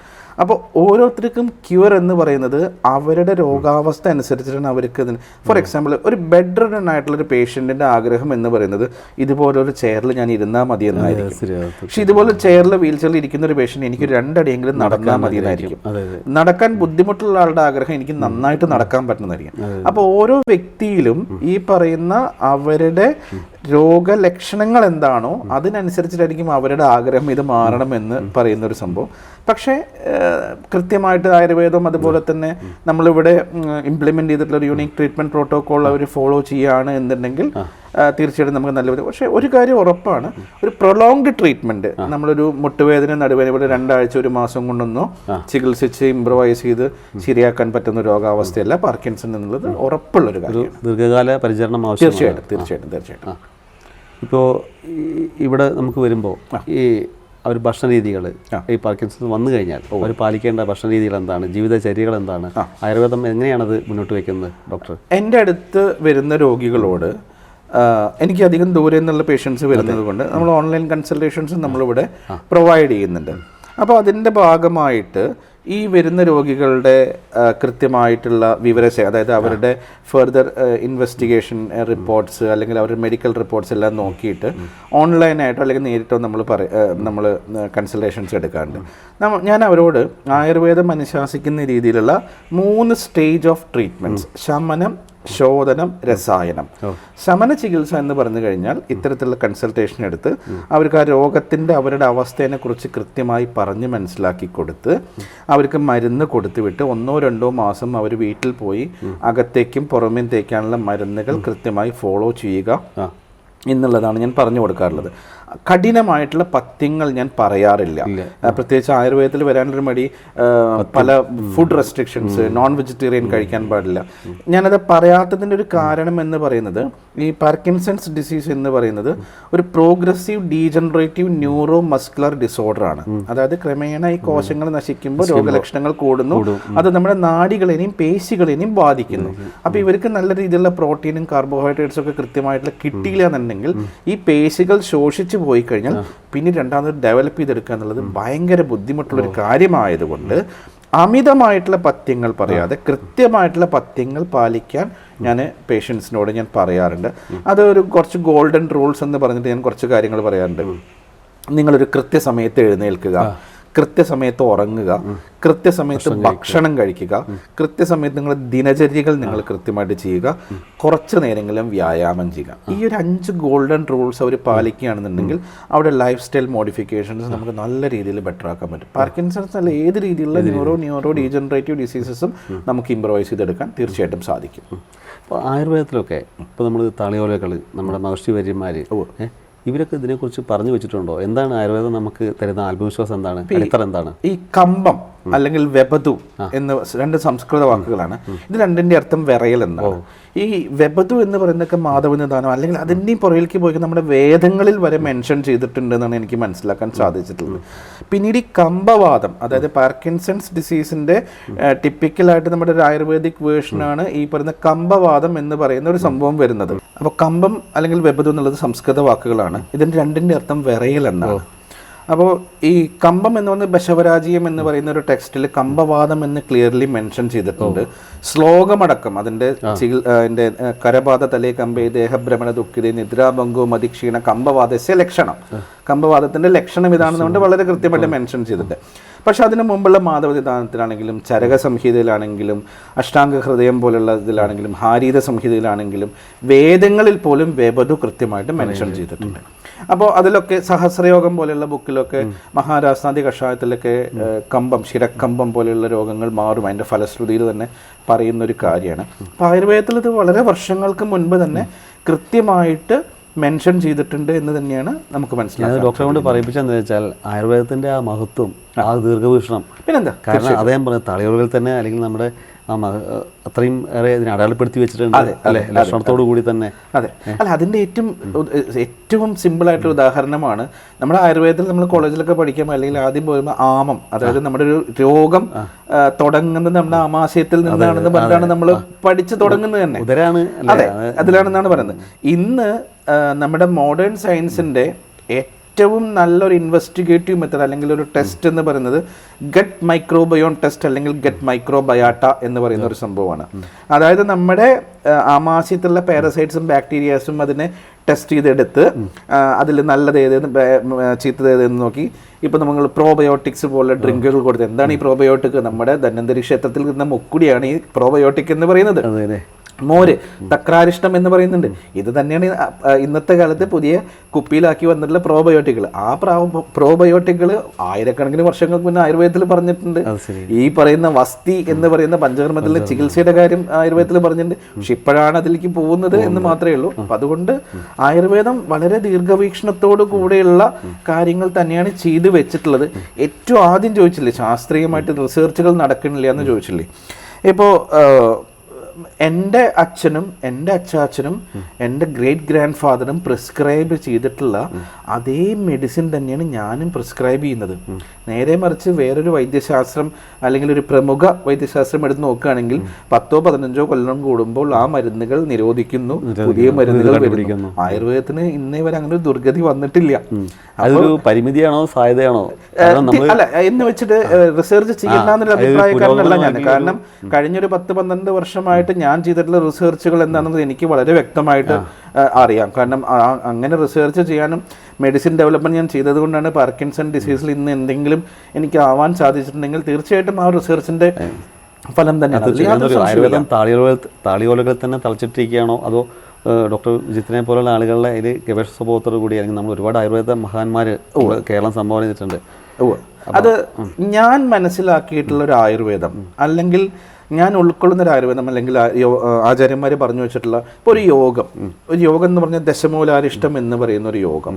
അപ്പോൾ ഓരോരുത്തർക്കും ക്യൂർ എന്ന് പറയുന്നത് അവരുടെ രോഗാവസ്ഥ അനുസരിച്ചിട്ടാണ് അവർക്ക്. ഫോർ എക്സാമ്പിൾ, ഒരു ബെഡ് റിഡൺ ആയിട്ടുള്ളൊരു പേഷ്യൻറ്റിൻ്റെ ആഗ്രഹം എന്ന് പറയുന്നത് ഇതുപോലൊരു ചെയറിൽ ഞാൻ ഇരുന്നാൽ മതി എന്നായിരിക്കും. പക്ഷെ ഇതുപോലെ ചെയറിൽ വീൽ ചെയറിൽ ഇരിക്കുന്ന ഒരു പേഷ്യൻ്റ് എനിക്ക് 2 അടിയെങ്കിലും നടന്നാൽ മതി എന്നായിരിക്കും. നടക്കാൻ ബുദ്ധിമുട്ടുള്ള ആളുടെ ആഗ്രഹം എനിക്ക് നന്നായിട്ട് നടക്കാൻ പറ്റുന്നതായിരിക്കും. അപ്പോൾ ഓരോ വ്യക്തിയിലും ഈ പറയുന്ന അവരുടെ രോഗലക്ഷണങ്ങൾ എന്താണോ അതിനനുസരിച്ചിട്ടായിരിക്കും അവരുടെ ആഗ്രഹം ഇത് മാറണമെന്ന് പറയുന്നൊരു സംഭവം. പക്ഷേ കൃത്യമായിട്ട് ആയുർവേദം അതുപോലെ തന്നെ നമ്മളിവിടെ ഇംപ്ലിമെൻ്റ് ചെയ്തിട്ടുള്ള ഒരു യൂണിക് ട്രീറ്റ്മെൻറ്റ് പ്രോട്ടോക്കോൾ അവർ ഫോളോ ചെയ്യുകയാണ് എന്നുണ്ടെങ്കിൽ തീർച്ചയായിട്ടും നമുക്ക് നല്ല. പക്ഷേ ഒരു കാര്യം ഉറപ്പാണ്, ഒരു പ്രൊലോങ്ഡ് ട്രീറ്റ്മെൻറ്റ്, നമ്മളൊരു മുട്ടുവേദന നടുവേദന ഇവിടെ 2 ആഴ്ച 1 മാസം കൊണ്ടൊന്നോ ചികിത്സിച്ച് ഇംപ്രവൈസ് ചെയ്ത് ശരിയാക്കാൻ പറ്റുന്ന രോഗാവസ്ഥയല്ല പാർക്കിൻസൺ എന്നുള്ളത് ഉറപ്പുള്ളൊരു കാര്യം. ദീർഘകാല പരിചരണം തീർച്ചയായിട്ടും. ഇപ്പോൾ ഇവിടെ നമുക്ക് വരുമ്പോൾ ഈ അവർ ഭക്ഷണ രീതികൾ, ഈ പാർക്കിൻസൺ വന്നു കഴിഞ്ഞാൽ അവർ പാലിക്കേണ്ട ഭക്ഷണ രീതികൾ എന്താണ്, ജീവിതചര്യകൾ എന്താണ്, ആയുർവേദം എങ്ങനെയാണത് മുന്നോട്ട് വയ്ക്കുന്നത് ഡോക്ടർ? എൻ്റെ അടുത്ത് വരുന്ന രോഗികളോട് എനിക്ക് അധികം ദൂരെ നിന്നുള്ള പേഷ്യൻസ് വരുന്നത് കൊണ്ട് നമ്മൾ ഓൺലൈൻ കൺസൾട്ടേഷൻസ് നമ്മളിവിടെ പ്രൊവൈഡ് ചെയ്യുന്നുണ്ട്. അപ്പോൾ അതിൻ്റെ ഭാഗമായിട്ട് ഈ വരുന്ന രോഗികളുടെ കൃത്യമായിട്ടുള്ള അതായത് അവരുടെ ഫർദർ ഇൻവെസ്റ്റിഗേഷൻ റിപ്പോർട്ട്സ് അല്ലെങ്കിൽ അവരുടെ മെഡിക്കൽ റിപ്പോർട്ട്സ് എല്ലാം നോക്കിയിട്ട് ഓൺലൈനായിട്ടോ അല്ലെങ്കിൽ നേരിട്ടോ നമ്മൾ കൺസൾട്ടേഷൻസ് എടുക്കാറുണ്ട്. ഞാൻ അവരോട് ആയുർവേദം അനുശാസിക്കുന്ന രീതിയിലുള്ള 3 സ്റ്റേജ് ഓഫ് ട്രീറ്റ്മെൻറ്റ്സ്, ശമനം, ശോധനം, രസായനം. ശമന ചികിത്സ എന്ന് പറഞ്ഞു കഴിഞ്ഞാൽ ഇത്തരത്തിലുള്ള കൺസൾട്ടേഷൻ എടുത്ത് അവർക്ക് ആ രോഗത്തിൻ്റെ അവരുടെ അവസ്ഥയെ കുറിച്ച് കൃത്യമായി പറഞ്ഞ് മനസ്സിലാക്കി കൊടുത്ത് അവർക്ക് മരുന്ന് കൊടുത്തു വിട്ട് 1-2 മാസം അവർ വീട്ടിൽ പോയി അകത്തേക്കും പുറമേം തേക്കാനുള്ള മരുന്നുകൾ കൃത്യമായി ഫോളോ ചെയ്യുക എന്നുള്ളതാണ് ഞാൻ പറഞ്ഞു കൊടുക്കാറുള്ളത്. കഠിനമായിട്ടുള്ള പഥ്യങ്ങൾ ഞാൻ പറയാറില്ല. പ്രത്യേകിച്ച് ആയുർവേദത്തിൽ വരാനൊരു മടി, പല ഫുഡ് റെസ്ട്രിക്ഷൻസ്, നോൺ വെജിറ്റേറിയൻ കഴിക്കാൻ പാടില്ല. ഞാനത് പറയാത്തതിൻ്റെ ഒരു കാരണം എന്ന് പറയുന്നത് ഈ പാർക്കിൻസൺസ് ഡിസീസ് എന്ന് പറയുന്നത് ഒരു progressive degenerative neuro muscular disorder ആണ്. അതായത് ക്രമേണ ഈ കോശങ്ങൾ നശിക്കുമ്പോൾ രോഗലക്ഷണങ്ങൾ കൂടുന്നു, അത് നമ്മുടെ നാഡികളെയും പേശികളെയും ബാധിക്കുന്നു. അപ്പോൾ ഇവർക്ക് നല്ല രീതിയിലുള്ള പ്രോട്ടീനും കാർബോഹൈഡ്രേറ്റ്സും ഒക്കെ കൃത്യമായിട്ടുള്ള കിട്ടിയില്ല എന്നുണ്ടെങ്കിൽ ഈ പേശികൾ ശോഷിച്ച് പോയി കഴിഞ്ഞാൽ പിന്നെ രണ്ടാമത് ഡെവലപ്പ് ചെയ്തെടുക്കുക എന്നുള്ളത് ഭയങ്കര ബുദ്ധിമുട്ടുള്ളൊരു കാര്യമായതുകൊണ്ട് അമിതമായിട്ടുള്ള പഥ്യങ്ങൾ പറയാതെ കൃത്യമായിട്ടുള്ള പഥ്യങ്ങൾ പാലിക്കാൻ ഞാൻ പേഷ്യൻസിനോട് ഞാൻ പറയാറുണ്ട്. അതൊരു കുറച്ച് ഗോൾഡൻ റൂൾസ് എന്ന് പറഞ്ഞിട്ട് ഞാൻ കുറച്ച് കാര്യങ്ങൾ പറയാറുണ്ട്. നിങ്ങളൊരു കൃത്യസമയത്ത് എഴുന്നേൽക്കുക, കൃത്യസമയത്ത് ഉറങ്ങുക, കൃത്യസമയത്ത് ഭക്ഷണം കഴിക്കുക, കൃത്യസമയത്ത് നിങ്ങളുടെ ദിനചര്യകൾ നിങ്ങൾ കൃത്യമായിട്ട് ചെയ്യുക, കുറച്ച് നേരങ്ങളും വ്യായാമം ചെയ്യുക. ഈ ഒരു 5 ഗോൾഡൻ റൂൾസ് അവർ പാലിക്കുകയാണെന്നുണ്ടെങ്കിൽ അവിടെ ലൈഫ് സ്റ്റൈൽ മോഡിഫിക്കേഷൻസ് നമുക്ക് നല്ല രീതിയിൽ ബെറ്റർ ആക്കാൻ പറ്റും. പാർക്കിൻസൺസ് അല്ല ഏത് രീതിയിലുള്ള ന്യൂറോ ഡീജനറേറ്റീവ് ഡിസീസസും നമുക്ക് ഇംപ്രവൈസ് ചെയ്തെടുക്കാൻ തീർച്ചയായിട്ടും സാധിക്കും. ഇപ്പോൾ ആയുർവേദത്തിലൊക്കെ ഇപ്പോൾ നമ്മൾ താളിയോലകൾ, നമ്മുടെ മഹർഷി വര്യന്മാർ, ഇവരൊക്കെ ഇതിനെക്കുറിച്ച് പറഞ്ഞു വെച്ചിട്ടുണ്ടോ? എന്താണ് ആയുർവേദം നമുക്ക് തരുന്ന ആത്മവിശ്വാസം, എന്താണ് അടിത്തറ, എന്താണ്? ഈ കമ്പം അല്ലെങ്കിൽ വെബതു എന്ന രണ്ട് സംസ്കൃത വാക്കുകളാണ്. ഇത് രണ്ടിന്റെ അർത്ഥം വിറയൽ എന്നാണ്. ഈ വെബതു എന്ന് പറയുന്നതൊക്കെ മാധവനിദാനം അല്ലെങ്കിൽ അതിൻ്റെയും പുറകിലേക്ക് പോയി നമ്മുടെ വേദങ്ങളിൽ വരെ മെൻഷൻ ചെയ്തിട്ടുണ്ട് എന്നാണ് എനിക്ക് മനസ്സിലാക്കാൻ സാധിച്ചിട്ടുള്ളത്. പിന്നീട് ഈ കമ്പവാദം, അതായത് പാർക്കിൻസൺസ് ഡിസീസിന്റെ ടിപ്പിക്കലായിട്ട് നമ്മുടെ ഒരു ആയുർവേദിക് വേർഷനാണ് ഈ പറയുന്ന കമ്പവാദം എന്ന് പറയുന്ന ഒരു സംഭവം വരുന്നത്. അപ്പോൾ കമ്പം അല്ലെങ്കിൽ വെബതു എന്നുള്ളത് സംസ്കൃത വാക്കുകളാണ്. ഇതിന്റെ രണ്ടിന്റെ അർത്ഥം വിറയൽ എന്നാണ്. അപ്പോൾ ഈ കമ്പം എന്ന് പറയുന്നത് ബശവരാജീയം എന്ന് പറയുന്ന ഒരു ടെക്സ്റ്റിൽ കമ്പവാദം എന്ന് ക്ലിയർലി മെൻഷൻ ചെയ്തിട്ടുണ്ട്. ശ്ലോകമടക്കം അതിൻ്റെ കരപാത തലേ കമ്പേ ദേഹഭ്രമണ ദുഃഖിതേ നിദ്രാഭംഗോ മതിക്ഷീണ കമ്പവാദസ്യ ലക്ഷണം, കമ്പവാദത്തിന്റെ ലക്ഷണം ഇതാണെന്നുകൊണ്ട് വളരെ കൃത്യമായിട്ട് മെൻഷൻ ചെയ്തിട്ടുണ്ട്. പക്ഷെ അതിനു മുമ്പുള്ള മാധവനിദാനത്തിലാണെങ്കിലും ചരക സംഹിതയിലാണെങ്കിലും അഷ്ടാംഗ ഹൃദയം പോലുള്ള ഇതിലാണെങ്കിലും ഹാരീത സംഹിതയിലാണെങ്കിലും വേദങ്ങളിൽ പോലും വെബതു കൃത്യമായിട്ട് മെൻഷൻ ചെയ്തിട്ടുണ്ട്. അപ്പോൾ അതിലൊക്കെ സഹസ്രയോഗം പോലെയുള്ള ബുക്കിലൊക്കെ മഹാരാസ്നാദി കഷായത്തിലൊക്കെ കമ്പം, ശിരക്കമ്പം പോലെയുള്ള രോഗങ്ങൾ മാറും അതിൻ്റെ ഫലശ്രുതിയിൽ തന്നെ പറയുന്ന ഒരു കാര്യമാണ്. അപ്പോൾ ആയുർവേദത്തിൽ ഇത് വളരെ വർഷങ്ങൾക്ക് മുൻപ് തന്നെ കൃത്യമായിട്ട് മെൻഷൻ ചെയ്തിട്ടുണ്ട് എന്ന് തന്നെയാണ് നമുക്ക് മനസ്സിലാക്കുന്നത്. ഡോക്ടറെ കൊണ്ട് പറയിപ്പിച്ചെന്ന് വെച്ചാൽ ആയുർവേദത്തിന്റെ ആ മഹത്വം, ആ ദീർഘവീക്ഷണം, പിന്നെന്താ, കാരണം അദ്ദേഹം പറഞ്ഞ തളിയോറുകൾ തന്നെ അല്ലെങ്കിൽ നമ്മുടെ അത്രയും ഏറെ ഇതിനെ അടയാളപ്പെടുത്തി വെച്ചിട്ടുണ്ട് അല്ലെ, ലക്ഷണത്തോടു കൂടി തന്നെ. അതെ, അല്ല അതിൻ്റെ ഏറ്റവും സിമ്പിളായിട്ടുള്ള ഉദാഹരണമാണ് നമ്മുടെ ആയുർവേദത്തിൽ നമ്മൾ കോളേജിലൊക്കെ പഠിക്കുമ്പോൾ അല്ലെങ്കിൽ ആദ്യം പോരുമ്പോൾ ആമം, അതായത് നമ്മുടെ ഒരു രോഗം തുടങ്ങുന്നത് നമ്മുടെ ആമാശയത്തിൽ നിന്നാണെന്ന് പറഞ്ഞാണ് നമ്മൾ പഠിച്ചു തുടങ്ങുന്നത് തന്നെ. അതെ, അതിലാണെന്നാണ് പറയുന്നത്. ഇന്ന് നമ്മുടെ മോഡേൺ സയൻസിൻ്റെ ഏറ്റവും നല്ലൊരു ഇൻവെസ്റ്റിഗേറ്റീവ് മെത്തഡ് അല്ലെങ്കിൽ ഒരു ടെസ്റ്റ് എന്ന് പറയുന്നത് ഗട്ട് മൈക്രോബയോൺ ടെസ്റ്റ് അല്ലെങ്കിൽ ഗട്ട് മൈക്രോബയാട്ട എന്ന് പറയുന്ന ഒരു സംഭവമാണ്. അതായത് നമ്മുടെ ആമാശയത്തിലുള്ള പാരസൈറ്റ്സും ബാക്ടീരിയാസും അതിനെ ടെസ്റ്റ് ചെയ്തെടുത്ത് അതിൽ നല്ലത് ഏതെന്ന് ചീത്തത് ഏതെന്ന് നോക്കി ഇപ്പോൾ നമ്മൾ പ്രോബയോട്ടിക്സ് പോലെ ഡ്രിങ്കുകൾ കൊടുത്ത്, എന്താണ് ഈ പ്രോബയോട്ടിക്? നമ്മുടെ ധന്വന്തരി ക്ഷേത്രത്തിൽ കിട്ടുന്ന മുക്കുടിയാണ് ഈ പ്രോബയോട്ടിക് എന്ന് പറയുന്നത്. മോര്, തക്രാരിഷ്ടം എന്ന് പറയുന്നുണ്ട്. ഇത് തന്നെയാണ് ഇന്നത്തെ കാലത്ത് പുതിയ കുപ്പിയിലാക്കി വന്നിട്ടുള്ള പ്രോബയോട്ടിക്കുകൾ. ആ പ്രോബയോട്ടിക്കുകൾ ആയിരക്കണക്കിന് വർഷങ്ങൾക്ക് മുന്നേ ആയുർവേദത്തിൽ പറഞ്ഞിട്ടുണ്ട്. ഈ പറയുന്ന വസ്തി എന്ന് പറയുന്ന പഞ്ചകർമ്മത്തിലെ ചികിത്സയുടെ കാര്യം ആയുർവേദത്തിൽ പറഞ്ഞിട്ടുണ്ട്. പക്ഷെ ഇപ്പോഴാണ് അതിലേക്ക് പോകുന്നത് എന്ന് മാത്രമേ ഉള്ളൂ. അപ്പം അതുകൊണ്ട് ആയുർവേദം വളരെ ദീർഘവീക്ഷണത്തോടു കൂടെയുള്ള കാര്യങ്ങൾ തന്നെയാണ് ചെയ്തു വെച്ചിട്ടുള്ളത്. ഏറ്റവും ആദ്യം ചോദിച്ചില്ലേ ശാസ്ത്രീയമായിട്ട് റിസർച്ചുകൾ നടക്കണില്ല എന്ന് ചോദിച്ചില്ലേ. ഇപ്പോൾ എൻ്റെ അച്ഛനും എൻ്റെ അച്ചാച്ചനും എൻ്റെ ഗ്രേറ്റ് ഗ്രാൻഡ് ഫാദറും പ്രിസ്ക്രൈബ് ചെയ്തിട്ടുള്ള അതേ മെഡിസിൻ തന്നെയാണ് ഞാനും പ്രിസ്ക്രൈബ് ചെയ്യുന്നത്. നേരെ മറിച്ച് വേറൊരു വൈദ്യശാസ്ത്രം അല്ലെങ്കിൽ ഒരു പ്രമുഖ വൈദ്യശാസ്ത്രം എടുത്ത് നോക്കുകയാണെങ്കിൽ 10-15 കൊല്ലം കൂടുമ്പോൾ ആ മരുന്നുകൾ നിരോധിക്കുന്നു, പുതിയ മരുന്നുകൾ വരുന്നു. ആയുർവേദത്തിന് ഇന്നേ വരെ അങ്ങനെ ഒരു ദുർഗതി വന്നിട്ടില്ല. അതൊരു പരിമിതിയാണോ സാധ്യതയാണോ അല്ല എന്ന് വെച്ചിട്ട് റിസർച്ച് ചെയ്യണമെന്നുള്ള അഭിപ്രായക്കാരനല്ല ഞാൻ. കാരണം കഴിഞ്ഞൊരു 10-12 വർഷമായിട്ട് ഞാൻ ചെയ്തിട്ടുള്ള റിസർച്ചുകൾ എന്താണെന്നത് എനിക്ക് വളരെ വ്യക്തമായിട്ട് അറിയാം. കാരണം അങ്ങനെ റിസർച്ച് ചെയ്യാനും മെഡിസിൻ ഡെവലപ്മെന്റ് ഞാൻ ചെയ്തത് കൊണ്ടാണ് പാർക്കിൻസൺ ഡിസീസിൽ ഇന്ന് എന്തെങ്കിലും എനിക്ക് ആവാൻ സാധിച്ചിട്ടുണ്ടെങ്കിൽ തീർച്ചയായിട്ടും ആ റിസർച്ചിന്റെ ഫലം തന്നെയാണ്. ആയുർവേദം താളിയോലകൾ തന്നെ തളച്ചിട്ടിരിക്കുകയാണോ അതോ ഡോക്ടർ വിജിത്തിനെ പോലുള്ള ആളുകളുടെ ഇതിൽ ഗവേഷണ സ്വഭാവത്തോടു കൂടി അല്ലെങ്കിൽ നമ്മൾ ഒരുപാട് ആയുർവേദ മഹാന്മാർ കേരളം സംഭാവന ചെയ്തിട്ടുണ്ട്. അത് ഞാൻ മനസ്സിലാക്കിയിട്ടുള്ള ഒരു ആയുർവേദം അല്ലെങ്കിൽ ഞാൻ ഉൾക്കൊള്ളുന്ന ഒരു ആയുർവേദം അല്ലെങ്കിൽ ആചാര്യന്മാർ പറഞ്ഞു വെച്ചിട്ടുള്ള ഇപ്പോൾ ഒരു യോഗം എന്ന് പറഞ്ഞാൽ ദശമൂലാരിഷ്ടം എന്ന് പറയുന്ന ഒരു യോഗം,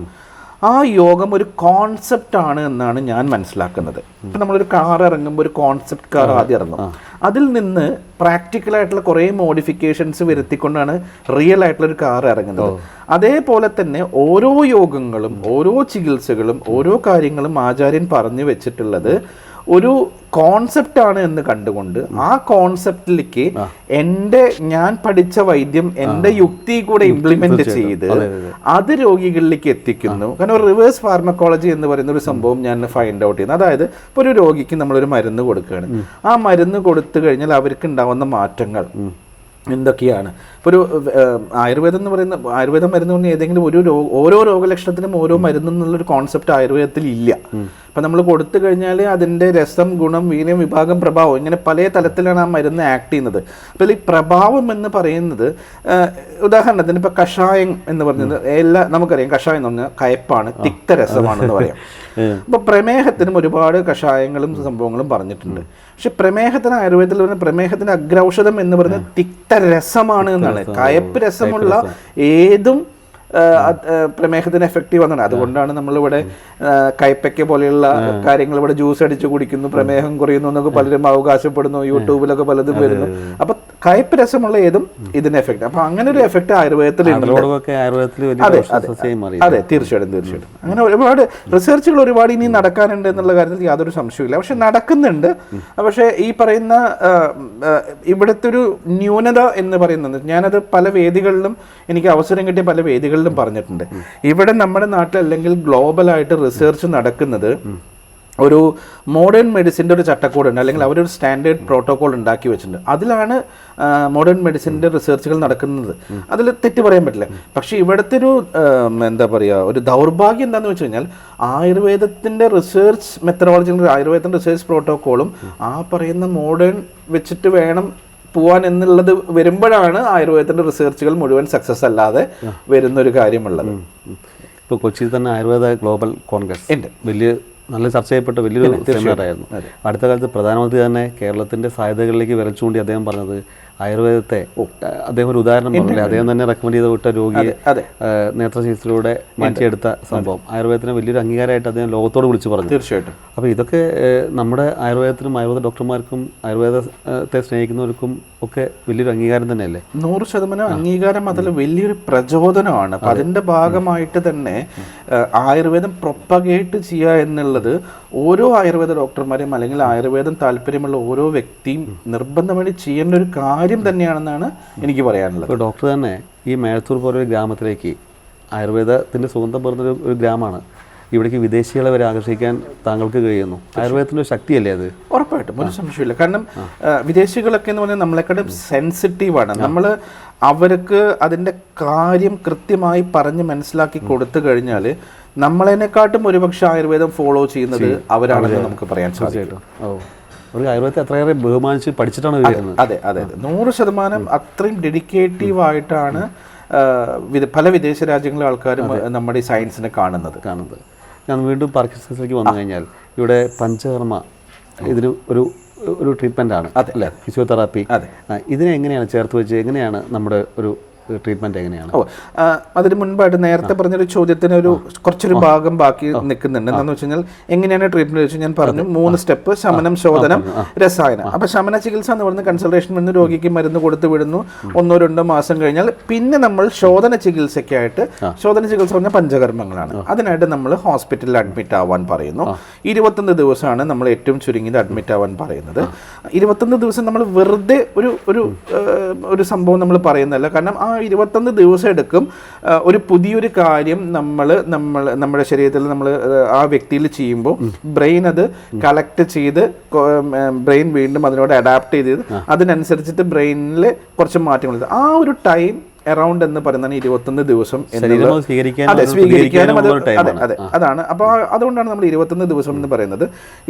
ആ യോഗം ഒരു കോൺസെപ്റ്റ് ആണ് എന്നാണ് ഞാൻ മനസ്സിലാക്കുന്നത്. ഇപ്പം നമ്മളൊരു കാർ ഇറങ്ങുമ്പോൾ ഒരു കോൺസെപ്റ്റ് കാർ ആദ്യം ഇറങ്ങും. അതിൽ നിന്ന് പ്രാക്ടിക്കലായിട്ടുള്ള കുറേ മോഡിഫിക്കേഷൻസ് വരുത്തിക്കൊണ്ടാണ് റിയൽ ആയിട്ടുള്ള ഒരു കാർ ഇറങ്ങുന്നത്. അതേപോലെ തന്നെ ഓരോ യോഗങ്ങളും ഓരോ ചികിത്സകളും ഓരോ കാര്യങ്ങളും ആചാര്യൻ പറഞ്ഞു വെച്ചിട്ടുള്ളത് ഒരു കോൺസെപ്റ്റാണ് എന്ന് കണ്ടുകൊണ്ട് ആ കോൺസെപ്റ്റിലേക്ക് ഞാൻ പഠിച്ച വൈദ്യം എൻ്റെ യുക്തി കൂടെ ഇംപ്ലിമെന്റ് ചെയ്ത് അത് രോഗികളിലേക്ക് എത്തിക്കുന്നു. കാരണം ഒരു റിവേഴ്സ് ഫാർമക്കോളജി എന്ന് പറയുന്ന ഒരു സംഭവം ഞാൻ ഫൈൻഡ് ഔട്ട് ചെയ്യുന്നു. അതായത് ഇപ്പോൾ ഒരു രോഗിക്ക് നമ്മളൊരു മരുന്ന് കൊടുക്കുകയാണ്. ആ മരുന്ന് കൊടുത്തു കഴിഞ്ഞാൽ അവർക്ക് ഉണ്ടാവുന്ന മാറ്റങ്ങൾ എന്തൊക്കെയാണ്? ഇപ്പോൾ ഒരു ആയുർവേദം എന്ന് പറയുന്ന ആയുർവേദം മരുന്ന് പറഞ്ഞാൽ ഏതെങ്കിലും ഓരോ രോഗലക്ഷണത്തിനും ഓരോ മരുന്ന് എന്നുള്ളൊരു കോൺസെപ്റ്റ് ആയുർവേദത്തിൽ ഇല്ല. അപ്പം നമ്മൾ കൊടുത്തു കഴിഞ്ഞാൽ അതിൻ്റെ രസം, ഗുണം, വീര്യം, വിഭാഗം, പ്രഭാവം ഇങ്ങനെ പല തലത്തിലാണ് ആ മരുന്ന് ആക്ട് ചെയ്യുന്നത്. അപ്പോൾ ഈ പ്രഭാവം എന്ന് പറയുന്നത് ഉദാഹരണത്തിന് ഇപ്പോൾ കഷായം എന്ന് പറയുന്നത് നമുക്കറിയാം കഷായം എന്ന് പറഞ്ഞാൽ കയപ്പാണ്, തിക്തരസമാണെന്ന് പറയാം. അപ്പോൾ പ്രമേഹത്തിനും ഒരുപാട് കഷായങ്ങളും സംഭവങ്ങളും പറഞ്ഞിട്ടുണ്ട്. പക്ഷെ പ്രമേഹത്തിന് ആയുർവേദത്തിൽ പറഞ്ഞ പ്രമേഹത്തിന് അഗ്രൗഷധം എന്ന് പറയുന്നത് തിക്തരസമാണ് എന്നാണ്. കയപ്പ് രസമുള്ള ഏതും പ്രമേഹത്തിന് എഫക്റ്റീവ് വന്നതാണ്. അതുകൊണ്ടാണ് നമ്മളിവിടെ കൈപ്പയ്ക്ക പോലെയുള്ള കാര്യങ്ങൾ ഇവിടെ ജ്യൂസ് അടിച്ച് കുടിക്കുന്നു, പ്രമേഹം കുറയുന്നു എന്നൊക്കെ പലരും അവകാശപ്പെടുന്നു, യൂട്യൂബിലൊക്കെ പലതും വരുന്നു. അപ്പൊ കയ്പ്പ് രസമുള്ള ഏതും ഇതിന് എഫക്ട്. അപ്പൊ അങ്ങനെ ഒരു എഫക്ട് ആയുർവേദത്തിൽ അതെ, തീർച്ചയായിട്ടും. അങ്ങനെ ഒരുപാട് റിസർച്ചുകൾ ഒരുപാട് ഇനി നടക്കാനുണ്ട് എന്നുള്ള കാര്യത്തിൽ യാതൊരു സംശയമില്ല. പക്ഷെ നടക്കുന്നുണ്ട്. പക്ഷെ ഈ പറയുന്ന ഇവിടുത്തെ ഒരു ന്യൂനത എന്ന് പറയുന്നത്, ഞാനത് പല വേദികളിലും എനിക്ക് അവസരം കിട്ടിയ പല വേദികളിലും പറഞ്ഞിട്ടുണ്ട്. ഇവിടെ നമ്മുടെ നാട്ടിൽ അല്ലെങ്കിൽ ഗ്ലോബലായിട്ട് റിസർച്ച് നടക്കുന്നത് ഒരു മോഡേൺ മെഡിസിൻ്റെ ഒരു ചട്ടക്കൂടുണ്ട്, അല്ലെങ്കിൽ അവരൊരു സ്റ്റാൻഡേർഡ് പ്രോട്ടോകോൾ ഉണ്ടാക്കി വെച്ചിട്ടുണ്ട്. അതിലാണ് മോഡേൺ മെഡിസിൻ്റെ റിസർച്ചുകൾ നടക്കുന്നത്. അതിൽ തെറ്റ് പറയാൻ പറ്റില്ല. പക്ഷേ ഇവിടുത്തെ ഒരു എന്താ പറയുക, ഒരു ദൗർഭാഗ്യം എന്താണെന്ന് വെച്ച് കഴിഞ്ഞാൽ ആയുർവേദത്തിൻ്റെ റിസർച്ച് മെത്തഡോളജി, ആയുർവേദത്തിൻ്റെ റിസർച്ച് പ്രോട്ടോകോളും ആ പറയുന്ന മോഡേൺ വെച്ചിട്ട് വേണം പോവാൻ എന്നുള്ളത് വരുമ്പോഴാണ് ആയുർവേദത്തിൻ്റെ റിസർച്ചുകൾ മുഴുവൻ സക്സസ് അല്ലാതെ വരുന്നൊരു കാര്യമുള്ളത്. ഇപ്പോൾ കൊച്ചിയിൽ തന്നെ ആയുർവേദ ഗ്ലോബൽ കോൺഗ്രസ് ഉണ്ട്. വലിയ നല്ല ചർച്ച ചെയ്യപ്പെട്ട വലിയൊരു സെമിനാറായിരുന്നു. അടുത്ത കാലത്ത് പ്രധാനമന്ത്രി തന്നെ കേരളത്തിൻ്റെ സാധ്യതകളിലേക്ക് വിരച്ചുകൊണ്ട് അദ്ദേഹം പറഞ്ഞത് ആയുർവേദത്തെ, അദ്ദേഹം ഒരു ഉദാഹരണം പറഞ്ഞില്ലേ, അദ്ദേഹം തന്നെ റെക്കമെൻഡ് ചെയ്ത് വിട്ട രോഗിയെ നേത്രചികിത്സയിലൂടെ മാറ്റിയെടുത്ത സംഭവം ആയുർവേദത്തിന് വലിയൊരു അംഗീകാരമായിട്ട് അദ്ദേഹം ലോകത്തോട് വിളിച്ചു പറഞ്ഞു. തീർച്ചയായിട്ടും. അപ്പോൾ ഇതൊക്കെ നമ്മുടെ ആയുർവേദത്തിനും ആയുർവേദ ഡോക്ടർമാർക്കും ആയുർവേദത്തെ സ്നേഹിക്കുന്നവർക്കും ഒക്കെ വലിയൊരു അംഗീകാരം തന്നെയല്ലേ? 100% അംഗീകാരം. അതിൽ വലിയൊരു പ്രചോദനമാണ്. അപ്പം അതിൻ്റെ ഭാഗമായിട്ട് തന്നെ ആയുർവേദം പ്രൊപ്പഗേറ്റ് ചെയ്യുക എന്നുള്ളത് ഓരോ ആയുർവേദ ഡോക്ടർമാരെയും അല്ലെങ്കിൽ ആയുർവേദം താല്പര്യമുള്ള ഓരോ വ്യക്തിയും നിർബന്ധമായിട്ട് ചെയ്യേണ്ട ഒരു കാര്യം തന്നെയാണെന്നാണ് എനിക്ക് പറയാനുള്ളത്. ഇപ്പോൾ ഡോക്ടർ തന്നെ ഈ മേഴത്തൂർ പോലൊരു ഗ്രാമത്തിലേക്ക്, ആയുർവേദത്തിൻ്റെ സുഗന്ധം പറഞ്ഞൊരു ഒരു ഗ്രാമമാണ്, ഇവിടേക്ക് വിദേശികളെ വരെ ആകർഷിക്കാൻ താങ്കൾക്ക് കഴിയുന്നു. ആയുർവേദത്തിൻ്റെ ഒരു ശക്തിയല്ലേ അത്? ഉറപ്പായിട്ടും, ഒരു സംശയമില്ല. കാരണം വിദേശികളൊക്കെ എന്ന് പറഞ്ഞാൽ നമ്മളെക്കാളും സെൻസിറ്റീവാണ്. നമ്മൾ അവർക്ക് അതിൻ്റെ കാര്യം കൃത്യമായി പറഞ്ഞ് മനസ്സിലാക്കി കൊടുത്തു കഴിഞ്ഞാൽ നമ്മളതിനെക്കാട്ടും ഒരുപക്ഷെ ആയുർവേദം ഫോളോ ചെയ്യുന്നത് അവരാണെന്ന് നമുക്ക് പറയാൻ സാധിക്കും. ഒരു ആയുർവേദത്തെ അത്രയേറെ ബഹുമാനിച്ച് പഠിച്ചിട്ടാണ് വരുന്നത്. അതെ അതെ അതെ, 100% അത്രയും ഡെഡിക്കേറ്റീവായിട്ടാണ് പല വിദേശ രാജ്യങ്ങളിലെ ആൾക്കാരും നമ്മുടെ ഈ സയൻസിനെ കാണുന്നത്. ഞാൻ വീണ്ടും പാർക്കിൻസൺസിലേക്ക് വന്നു കഴിഞ്ഞാൽ ഇവിടെ പഞ്ചകർമ്മ ഇതിന് ഒരു ട്രീറ്റ്മെൻ്റ് ആണ് അല്ലേ, ഫിസിയോതെറാപ്പി. ഇതിനെ എങ്ങനെയാണ് ചേർത്ത് വെച്ച്, എങ്ങനെയാണ് നമ്മുടെ ഒരു ട്രീറ്റ്മെന്റ് എങ്ങനെയാണ്? അതിന് മുൻപായിട്ട് നേരത്തെ പറഞ്ഞൊരു ചോദ്യത്തിന് കുറച്ചൊരു ഭാഗം ബാക്കി നിൽക്കുന്നുണ്ട്. എന്താണെന്ന് വെച്ച് കഴിഞ്ഞാൽ എങ്ങനെയാണ് ട്രീറ്റ്മെന്റ് വെച്ചാൽ ഞാൻ പറഞ്ഞു 3 സ്റ്റെപ്പ്: ശമനം, ശോധനം, രസായനം. അപ്പൊ ശമന ചികിത്സ എന്ന് പറയുന്ന കൺസൾട്ടേഷൻ വന്ന് രോഗിക്ക് മരുന്ന് കൊടുത്ത് വിടുന്നു. 1-2 മാസം കഴിഞ്ഞാൽ പിന്നെ നമ്മൾ ശോധന ചികിത്സയ്ക്കായിട്ട്, ശോധന ചികിത്സ പറഞ്ഞാൽ പഞ്ചകർമ്മങ്ങളാണ്, അതിനായിട്ട് നമ്മൾ ഹോസ്പിറ്റലിൽ അഡ്മിറ്റ് ആവാൻ പറയുന്നു. 21 ദിവസമാണ് നമ്മൾ ഏറ്റവും ചുരുങ്ങിയത് അഡ്മിറ്റ് ആവാൻ പറയുന്നത്. 21 ദിവസം നമ്മൾ വെറുതെ ഒരു സംഭവം നമ്മൾ പറയുന്നതല്ല. കാരണം 21 ദിവസം എടുക്കും ഒരു പുതിയൊരു കാര്യം നമ്മുടെ ശരീരത്തിൽ നമ്മൾ ആ വ്യക്തിയിൽ ചെയ്യുമ്പോൾ ബ്രെയിൻ അത് കളക്ട് ചെയ്ത് ബ്രെയിൻ വീണ്ടും അതിനോട് അഡാപ്റ്റ് ചെയ്ത് അതിനനുസരിച്ചിട്ട് ബ്രെയിനിൽ കുറച്ച് മാറ്റങ്ങൾ, ആ ഒരു ടൈം അറൗണ്ട് എന്ന് പറയുന്നതാണ് 21 ദിവസം. സ്വീകരിക്കാനും അതാണ്. അപ്പോൾ അതുകൊണ്ടാണ് നമ്മൾ 21 ദിവസം എന്ന് പറയുന്നത്.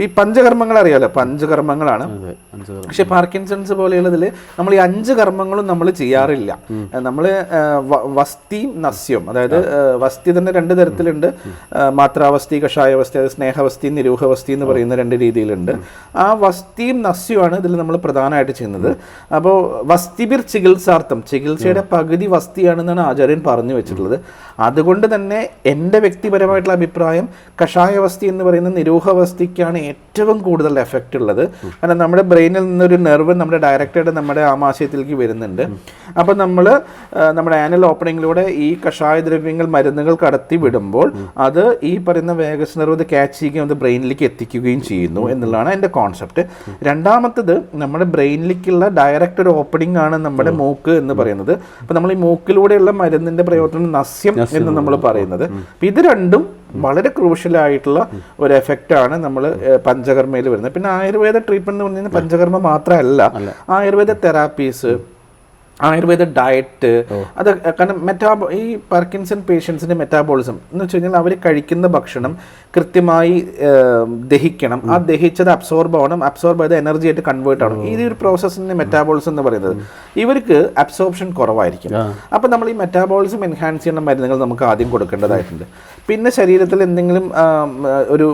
ഈ പഞ്ചകർമ്മങ്ങൾ അറിയാലോ, പഞ്ചകർമ്മങ്ങളാണ്. പക്ഷെ പാർക്കിൻസൺസ് പോലെയുള്ളതിൽ നമ്മൾ ഈ 5 കർമ്മങ്ങളും നമ്മൾ ചെയ്യാറില്ല. നമ്മൾ വസ്തിയും നസ്യവും, അതായത് വസ്തി തന്നെ 2 തരത്തിലുണ്ട്. മാത്രാവസ്തി, കഷായവസ്തി, അത് സ്നേഹവസ്തി, നിരൂഹവസ്തി എന്ന് പറയുന്ന 2 രീതിയിലുണ്ട്. ആ വസ്തിയും നസ്യവുമാണ് ഇതിൽ നമ്മൾ പ്രധാനമായിട്ട് ചെയ്യുന്നത്. അപ്പോൾ വസ്തിബിർ ചികിത്സാർത്ഥം, ചികിത്സയുടെ പകുതി വസ്തിയാണെന്നാണ് ആചാര്യൻ പറഞ്ഞു വെച്ചിട്ടുള്ളത്. അതുകൊണ്ട് തന്നെ എൻ്റെ വ്യക്തിപരമായിട്ടുള്ള അഭിപ്രായം കഷായവസ്തി എന്ന് പറയുന്ന നിരൂഹവസ്തിക്കാണ് ഏറ്റവും കൂടുതൽ എഫക്റ്റ് ഉള്ളത്. കാരണം നമ്മുടെ ബ്രെയിനിൽ നിന്നൊരു നെർവ് നമ്മുടെ ഡയറക്റ്റായിട്ട് നമ്മുടെ ആമാശയത്തിലേക്ക് വരുന്നുണ്ട്. അപ്പോൾ നമ്മൾ നമ്മുടെ ആനൽ ഓപ്പണിങ്ങിലൂടെ ഈ കഷായ ദ്രവ്യങ്ങൾ, മരുന്നുകൾ കടത്തി വിടുമ്പോൾ അത് ഈ പറയുന്ന വേഗസ് നെർവ് ക്യാച്ച് ചെയ്യുകയും അത് ബ്രെയിനിലേക്ക് എത്തിക്കുകയും ചെയ്യുന്നു എന്നുള്ളതാണ് എൻ്റെ കോൺസെപ്റ്റ്. രണ്ടാമത്തത് നമ്മുടെ ബ്രെയിനിലേക്കുള്ള ഡയറക്റ്റ് ഒരു ഓപ്പണിംഗ് ആണ് നമ്മുടെ മൂക്ക് എന്ന് പറയുന്നത്. അപ്പോൾ നമ്മൾ ഈ മൂക്കിലൂടെയുള്ള മരുന്നിൻ്റെ പ്രയോജനം നസ്യം എന്ന് നമ്മൾ പറയുന്നത്. ഇത് രണ്ടും വളരെ ക്രൂഷ്യലായിട്ടുള്ള ഒരു എഫക്റ്റാണ് നമ്മൾ പഞ്ചകർമ്മയിൽ വരുന്നത്. പിന്നെ ആയുർവേദ ട്രീറ്റ്മെന്റ് എന്ന് പറഞ്ഞാൽ പഞ്ചകർമ്മ മാത്രമല്ല, ആയുർവേദ തെറാപ്പീസ്, ആയുർവേദ ഡയറ്റ്, അത് കാരണം ഈ പാർക്കിൻസൺ പേഷ്യൻസിൻ്റെ മെറ്റാബോളിസം എന്ന് വെച്ച് കഴിഞ്ഞാൽ അവർ കഴിക്കുന്ന ഭക്ഷണം കൃത്യമായി ദഹിക്കണം, ആ ദഹിച്ചത് അബ്സോർബ് ആവണം, അബ്സോർബ് ചെയ്ത് എനർജി ആയിട്ട് കൺവേർട്ട് ആവണം. ഈ ഒരു പ്രോസസ്സിൻ്റെ മെറ്റാബോളിസം എന്ന് പറയുന്നത് ഇവർക്ക് അബ്സോർപ്ഷൻ കുറവായിരിക്കും. അപ്പം നമ്മൾ ഈ മെറ്റാബോളിസം എൻഹാൻസ് ചെയ്യുന്ന മരുന്നുകൾ നമുക്ക് ആദ്യം കൊടുക്കേണ്ടതായിട്ടുണ്ട്. പിന്നെ ശരീരത്തിൽ എന്തെങ്കിലും ഒരു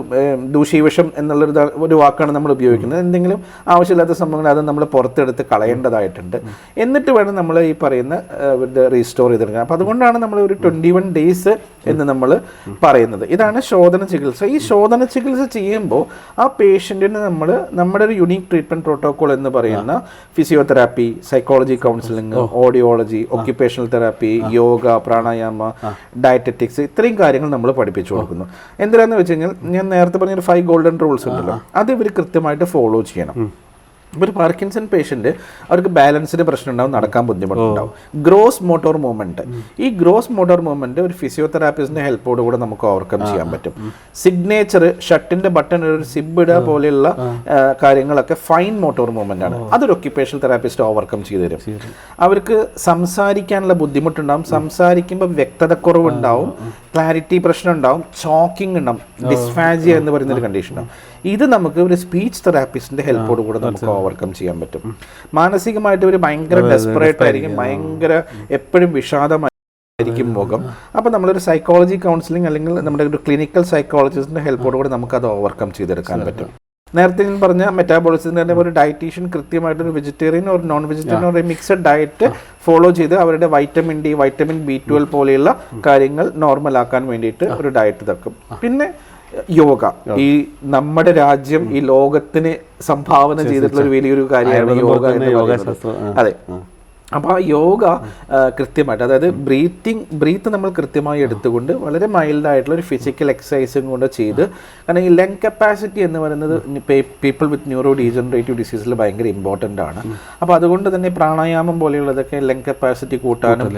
ദൂഷ്യവിഷം എന്നുള്ളൊരു വാക്കാണ് നമ്മൾ ഉപയോഗിക്കുന്നത്. എന്തെങ്കിലും ആവശ്യമില്ലാത്ത സംഭവങ്ങൾ അത് നമ്മൾ പുറത്തെടുത്ത് കളയേണ്ടതായിട്ടുണ്ട്. എന്നിട്ട് വേണം അങ്ങനെയാണ് നമ്മൾ ഈ പറയുന്ന റീസ്റ്റോർ ചെയ്തെടുക്കുന്നത്. അപ്പോൾ അതുകൊണ്ടാണ് നമ്മൾ ഒരു 21 ഡേയ്സ് എന്ന് നമ്മൾ പറയുന്നത്. ഇതാണ് ശോധന ചികിത്സ. ഈ ശോധന ചികിത്സ ചെയ്യുമ്പോൾ ആ പേഷ്യൻറ്റിന് നമ്മൾ നമ്മുടെ ഒരു യുണീക്ക് ട്രീറ്റ്മെൻറ്റ് പ്രോട്ടോകോൾ എന്ന് പറയുന്ന physiotherapy, psychology counselling, audiology, occupational therapy, yoga, pranayama, dietetics, ഇത്രയും കാര്യങ്ങൾ നമ്മൾ പഠിപ്പിച്ചു കൊടുക്കുന്നു. എന്തിനാന്ന് വെച്ച് കഴിഞ്ഞാൽ ഞാൻ നേരത്തെ പറഞ്ഞൊരു 5 ഗോൾഡൻ റൂൾസ് ഉണ്ടല്ലോ, അത് ഇവർ കൃത്യമായിട്ട് ഫോളോ ചെയ്യണം. ഇപ്പോൾ ഒരു പാർക്കിൻസൺ പേഷ്യൻ്റ് അവർക്ക് ബാലൻസിന് പ്രശ്നം ഉണ്ടാവും, നടക്കാൻ ബുദ്ധിമുട്ടുണ്ടാവും. ഗ്രോസ് മോട്ടോർ മൂവ്മെൻറ്റ്, ഈ ഗ്രോസ് മോട്ടോർ മൂവ്മെൻറ്റ് ഒരു ഫിസിയോതെറാപ്പിസ്റ്റിൻ്റെ ഹെൽപ്പോട് കൂടെ നമുക്ക് ഓവർകം ചെയ്യാൻ പറ്റും. സിഗ്നേച്ചർ, ഷർട്ടിൻ്റെ ബട്ടൺ ഒരു സിബ് ഇടുക പോലെയുള്ള കാര്യങ്ങളൊക്കെ ഫൈൻ മോട്ടോർ മൂവ്മെൻ്റ് ആണ്. അതൊരു ഒക്യുപേഷണൽ തെറാപ്പിസ്റ്റ് ഓവർകം ചെയ്തു തരും. അവർക്ക് സംസാരിക്കാനുള്ള ബുദ്ധിമുട്ടുണ്ടാവും, സംസാരിക്കുമ്പോൾ വ്യക്തതക്കുറവുണ്ടാവും, ക്ലാരിറ്റി പ്രശ്നം ഉണ്ടാവും, ചോക്കിംഗ് ഉണ്ടാവും, ഡിസ്ഫാജിയ എന്ന് പറയുന്ന ഒരു കണ്ടീഷൻ ഉണ്ടാവും. ഇത് നമുക്ക് ഒരു സ്പീച്ച് തെറാപ്പിസ്റ്റിന്റെ ഹെൽപ്പോട് കൂടെ നമുക്ക് ഓവർകം ചെയ്യാൻ പറ്റും. മാനസികമായിട്ട് ഒരു ഭയങ്കര ഡെസ്പറേറ്റ് ആയിരിക്കും, ഭയങ്കര എപ്പോഴും വിഷാദമായിരിക്കും മുഖം. അപ്പോൾ നമ്മളൊരു സൈക്കോളജി കൗൺസിലിംഗ് അല്ലെങ്കിൽ നമ്മുടെ ഒരു ക്ലിനിക്കൽ സൈക്കോളജിസ്റ്റിന്റെ ഹെൽപ്പോട് കൂടെ നമുക്ക് അത് ഓവർകം ചെയ്തെടുക്കാൻ പറ്റും. നേരത്തെ ഞാൻ പറഞ്ഞ മെറ്റാബോളിസത്തിൻ്റെ തന്നെ ഒരു ഡയറ്റീഷ്യൻ കൃത്യമായിട്ട് ഒരു വെജിറ്റേറിയൻ ഒരു നോൺ വെജിറ്റേറിയൻ ഒരു മിക്സഡ് ഡയറ്റ് ഫോളോ ചെയ്ത് അവരുടെ വൈറ്റമിൻ ഡി, വൈറ്റമിൻ B12 പോലെയുള്ള കാര്യങ്ങൾ നോർമൽ ആക്കാൻ വേണ്ടിയിട്ട് ഒരു ഡയറ്റ് തക്കും. പിന്നെ യോഗ, ഈ നമ്മുടെ രാജ്യം ഈ ലോകത്തിന് സംഭാവന ചെയ്തിട്ടുള്ള ഒരു വലിയൊരു കാര്യമാണ് യോഗ എന്ന് പറയുന്നത്. അതെ. അപ്പോൾ ആ യോഗ കൃത്യമായിട്ട്, അതായത് ബ്രീത്ത് നമ്മൾ കൃത്യമായി എടുത്തുകൊണ്ട് വളരെ മൈൽഡായിട്ടുള്ള ഒരു ഫിസിക്കൽ എക്സസൈസും കൊണ്ട് ചെയ്ത്, കാരണം ഈ ലങ് കപ്പാസിറ്റി എന്ന് പറയുന്നത് പീപ്പിൾ വിത്ത് ന്യൂറോ ഡീജനറേറ്റീവ് ഡിസീസിൽ ഭയങ്കര ഇമ്പോർട്ടൻ്റ് ആണ്. അപ്പോൾ അതുകൊണ്ട് തന്നെ പ്രാണായാമം പോലെയുള്ളതൊക്കെ ലങ് കപ്പാസിറ്റി കൂട്ടാനും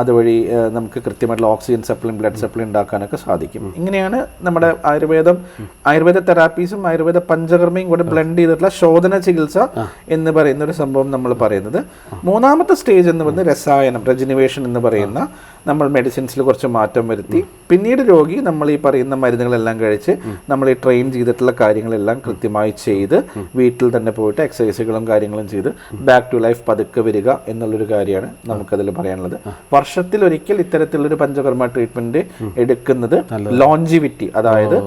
അതുവഴി നമുക്ക് കൃത്യമായിട്ടുള്ള ഓക്സിജൻ സപ്ലൈ, ബ്ലഡ് സപ്ലൈ ഉണ്ടാക്കാനൊക്കെ സാധിക്കും. ഇങ്ങനെയാണ് നമ്മുടെ ആയുർവേദ തെറാപ്പീസും ആയുർവേദ പഞ്ചകർമ്മയും കൂടെ ബ്ലെൻഡ് ചെയ്തിട്ടുള്ള ശോധന ചികിത്സ എന്ന് പറയുന്ന ഒരു സംഭവം നമ്മൾ പറയുന്നത്. മൂന്നാമത്തെ സ്റ്റേജ് എന്ന് പറയുന്നത് രസായനം, റെജിനുവേഷൻ എന്ന് പറയുന്ന, നമ്മൾ മെഡിസിൻസിൽ കുറച്ച് മാറ്റം വരുത്തി പിന്നീട് രോഗി നമ്മൾ ഈ പറയുന്ന മരുന്നുകളെല്ലാം കഴിച്ച് നമ്മൾ ഈ ട്രെയിൻ ചെയ്തിട്ടുള്ള കാര്യങ്ങളെല്ലാം കൃത്യമായി ചെയ്ത് വീട്ടിൽ തന്നെ പോയിട്ട് എക്സസൈസുകളും കാര്യങ്ങളും ചെയ്ത് ബാക്ക് ടു ലൈഫ് പതുക്കെ വരിക എന്നുള്ളൊരു കാര്യമാണ് നമുക്കതിൽ പറയാനുള്ളത്. വർഷത്തിലൊരിക്കൽ ഇത്തരത്തിലുള്ളൊരു പഞ്ചകർമ്മ ട്രീറ്റ്മെന്റ് എടുക്കുന്നത് ലോഞ്ചിവിറ്റി, അതായത്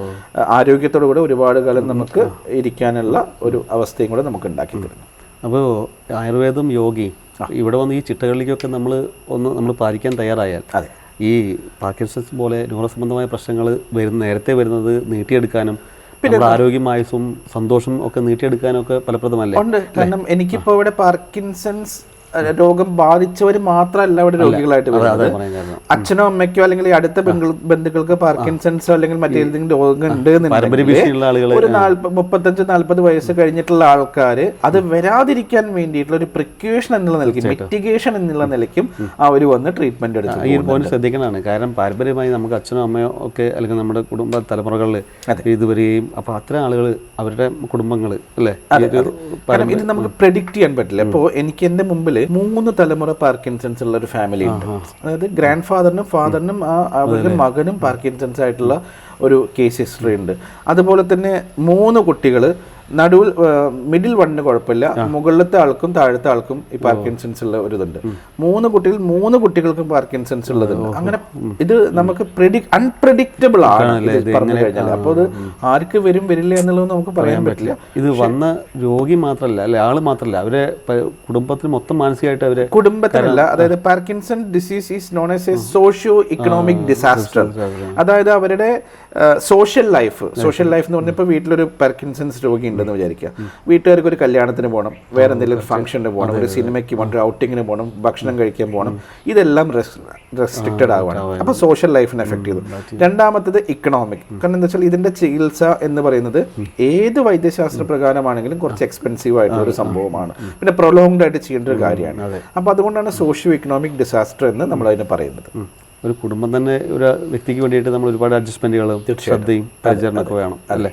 ആരോഗ്യത്തോടു കൂടെ ഒരുപാട് കാലം നമുക്ക് ഇരിക്കാനുള്ള ഒരു അവസ്ഥയും കൂടെ നമുക്ക് ഉണ്ടാക്കി തരുന്നു. അപ്പോൾ ആയുർവേദം, യോഗി ഇവിടെ വന്ന് ഈ ചിട്ടകളിലേക്കൊക്കെ നമ്മൾ പാലിക്കാൻ തയ്യാറായാൽ ഈ പാർക്കിൻസൺസ് പോലെ ന്യൂറോ സംബന്ധമായ പ്രശ്നങ്ങൾ നേരത്തെ വരുന്നത് നീട്ടിയെടുക്കാനും പിന്നെ ആരോഗ്യമായുസും സന്തോഷം ഒക്കെ നീട്ടിയെടുക്കാനും ഒക്കെ ഫലപ്രദമല്ലേ? ഉണ്ട്. കാരണം എനിക്കിപ്പോൾ ഇവിടെ പാർക്കിൻസൺസ് രോഗം ബാധിച്ചവർ മാത്രമല്ല ഇവിടെ രോഗികളായിട്ട് വരുന്നത്. അച്ഛനോ അമ്മയ്ക്കോ അല്ലെങ്കിൽ അടുത്ത ബന്ധുക്കൾക്ക് പാർക്കിൻസൺസോ അല്ലെങ്കിൽ മറ്റേതെങ്കിലും രോഗം ഉണ്ട് എന്നുണ്ടെങ്കിൽ ഒരു 35-40 വയസ്സ് കഴിഞ്ഞിട്ടുള്ള ആൾക്കാർ അത് വരാതിരിക്കാൻ വേണ്ടിയിട്ടുള്ള ഒരു പ്രിക്വേഷൻ എന്നുള്ള നിലയ്ക്കും മിറ്റിഗേഷൻ എന്നുള്ള നിലയ്ക്കും അവർ വന്ന് ട്രീറ്റ്മെന്റ് എടുക്കും. ഈ പോയിന്റ് ശ്രദ്ധിക്കുന്നതാണ്. കാരണം പാരമ്പര്യമായി നമുക്ക് അച്ഛനോ അമ്മയോ ഒക്കെ അല്ലെങ്കിൽ നമ്മുടെ കുടുംബ തലമുറകളിൽ ഇതുവരെയും അപ്പോൾ അത്തരം ആളുകൾ അവരുടെ കുടുംബങ്ങൾ അല്ലേ, ഇത് നമുക്ക് പ്രെഡിക്റ്റ് ചെയ്യാൻ പറ്റില്ല. ഇപ്പോൾ എനിക്ക് എൻ്റെ മുമ്പിൽ 3 തലമുറ പാർക്കിൻസൺസ് ഉള്ള ഒരു ഫാമിലി ഉണ്ട്. അതായത് ഗ്രാൻഡ് ഫാദറിനും അവരുടെ മകനും പാർക്കിൻസൺസ് ആയിട്ടുള്ള ഒരു കേസ് ഹിസ്റ്ററി ഉണ്ട്. അതുപോലെ തന്നെ 3 കുട്ടികൾ, നടുവിൽ മിഡിൽ വണ്ണിന് കുഴപ്പമില്ല, മുകളിലത്തെ ആൾക്കും താഴത്തെ ആൾക്കും ഈ പാർക്കിൻസൺസ് ഉള്ള ഒരു ഇതുണ്ട്. 3 കുട്ടികൾക്കും പാർക്കിൻസൺസ് ഉള്ളതുണ്ട്. അങ്ങനെ ഇത് നമുക്ക് അൺപ്രഡിക്റ്റബിൾ ആണ് പറഞ്ഞു കഴിഞ്ഞാൽ. അപ്പോൾ അത് ആർക്ക് വരും വരില്ല എന്നുള്ളത് നമുക്ക് പറയാൻ പറ്റില്ല. ഇത് വന്ന രോഗി മാത്രമല്ല അല്ലെ, ആള് മാത്രമല്ല, അവരെ കുടുംബത്തിന് മൊത്തം മാനസികമായിട്ട് അവരെ കുടുംബത്തിനല്ല. അതായത് Parkinson disease is known as A socio economic disaster. അതായത് അവരുടെ സോഷ്യൽ ലൈഫ് എന്ന് പറഞ്ഞാൽ ഇപ്പോൾ വീട്ടിലൊരു പാർക്കിൻസൺസ് രോഗി ഉണ്ടെന്ന് വിചാരിക്കുക. വീട്ടുകാർക്ക് ഒരു കല്യാണത്തിന് പോകണം, വേറെ എന്തെങ്കിലും ഫംഗ്ഷന് പോകണം, ഒരു സിനിമയ്ക്ക് പോകണം, ഒരു ഔട്ടിങ്ങിന് പോകണം, ഭക്ഷണം കഴിക്കാൻ പോകണം, ഇതെല്ലാം റെസ്ട്രിക്റ്റഡ് ആവുകയാണ്. അപ്പോൾ സോഷ്യൽ ലൈഫിനെ എഫക്ട് ചെയ്തു. രണ്ടാമത്തത് ഇക്കണോമിക്. കാരണം എന്താ വെച്ചാൽ ഇതിന്റെ ചികിത്സ എന്ന് പറയുന്നത് ഏത് വൈദ്യശാസ്ത്ര പ്രകാരമാണെങ്കിലും കുറച്ച് എക്സ്പെൻസീവ് ആയിട്ടുള്ള ഒരു സംഭവമാണ്, പിന്നെ പ്രൊലോങ്ഡ് ആയിട്ട് ചെയ്യേണ്ട ഒരു കാര്യമാണ്. അപ്പോൾ അതുകൊണ്ടാണ് സോഷ്യോ ഇക്കണോമിക് ഡിസാസ്റ്റർ എന്ന് നമ്മൾ അതിനെ പറയുന്നത്. ഒരു കുടുംബം തന്നെ ഒരു വ്യക്തിക്ക് വേണ്ടിയിട്ട് നമ്മൾ ഒരുപാട് അഡ്ജസ്റ്റ്മെന്റുകളും ശ്രദ്ധയും പരിചരണമൊക്കെ വേണം അല്ലേ?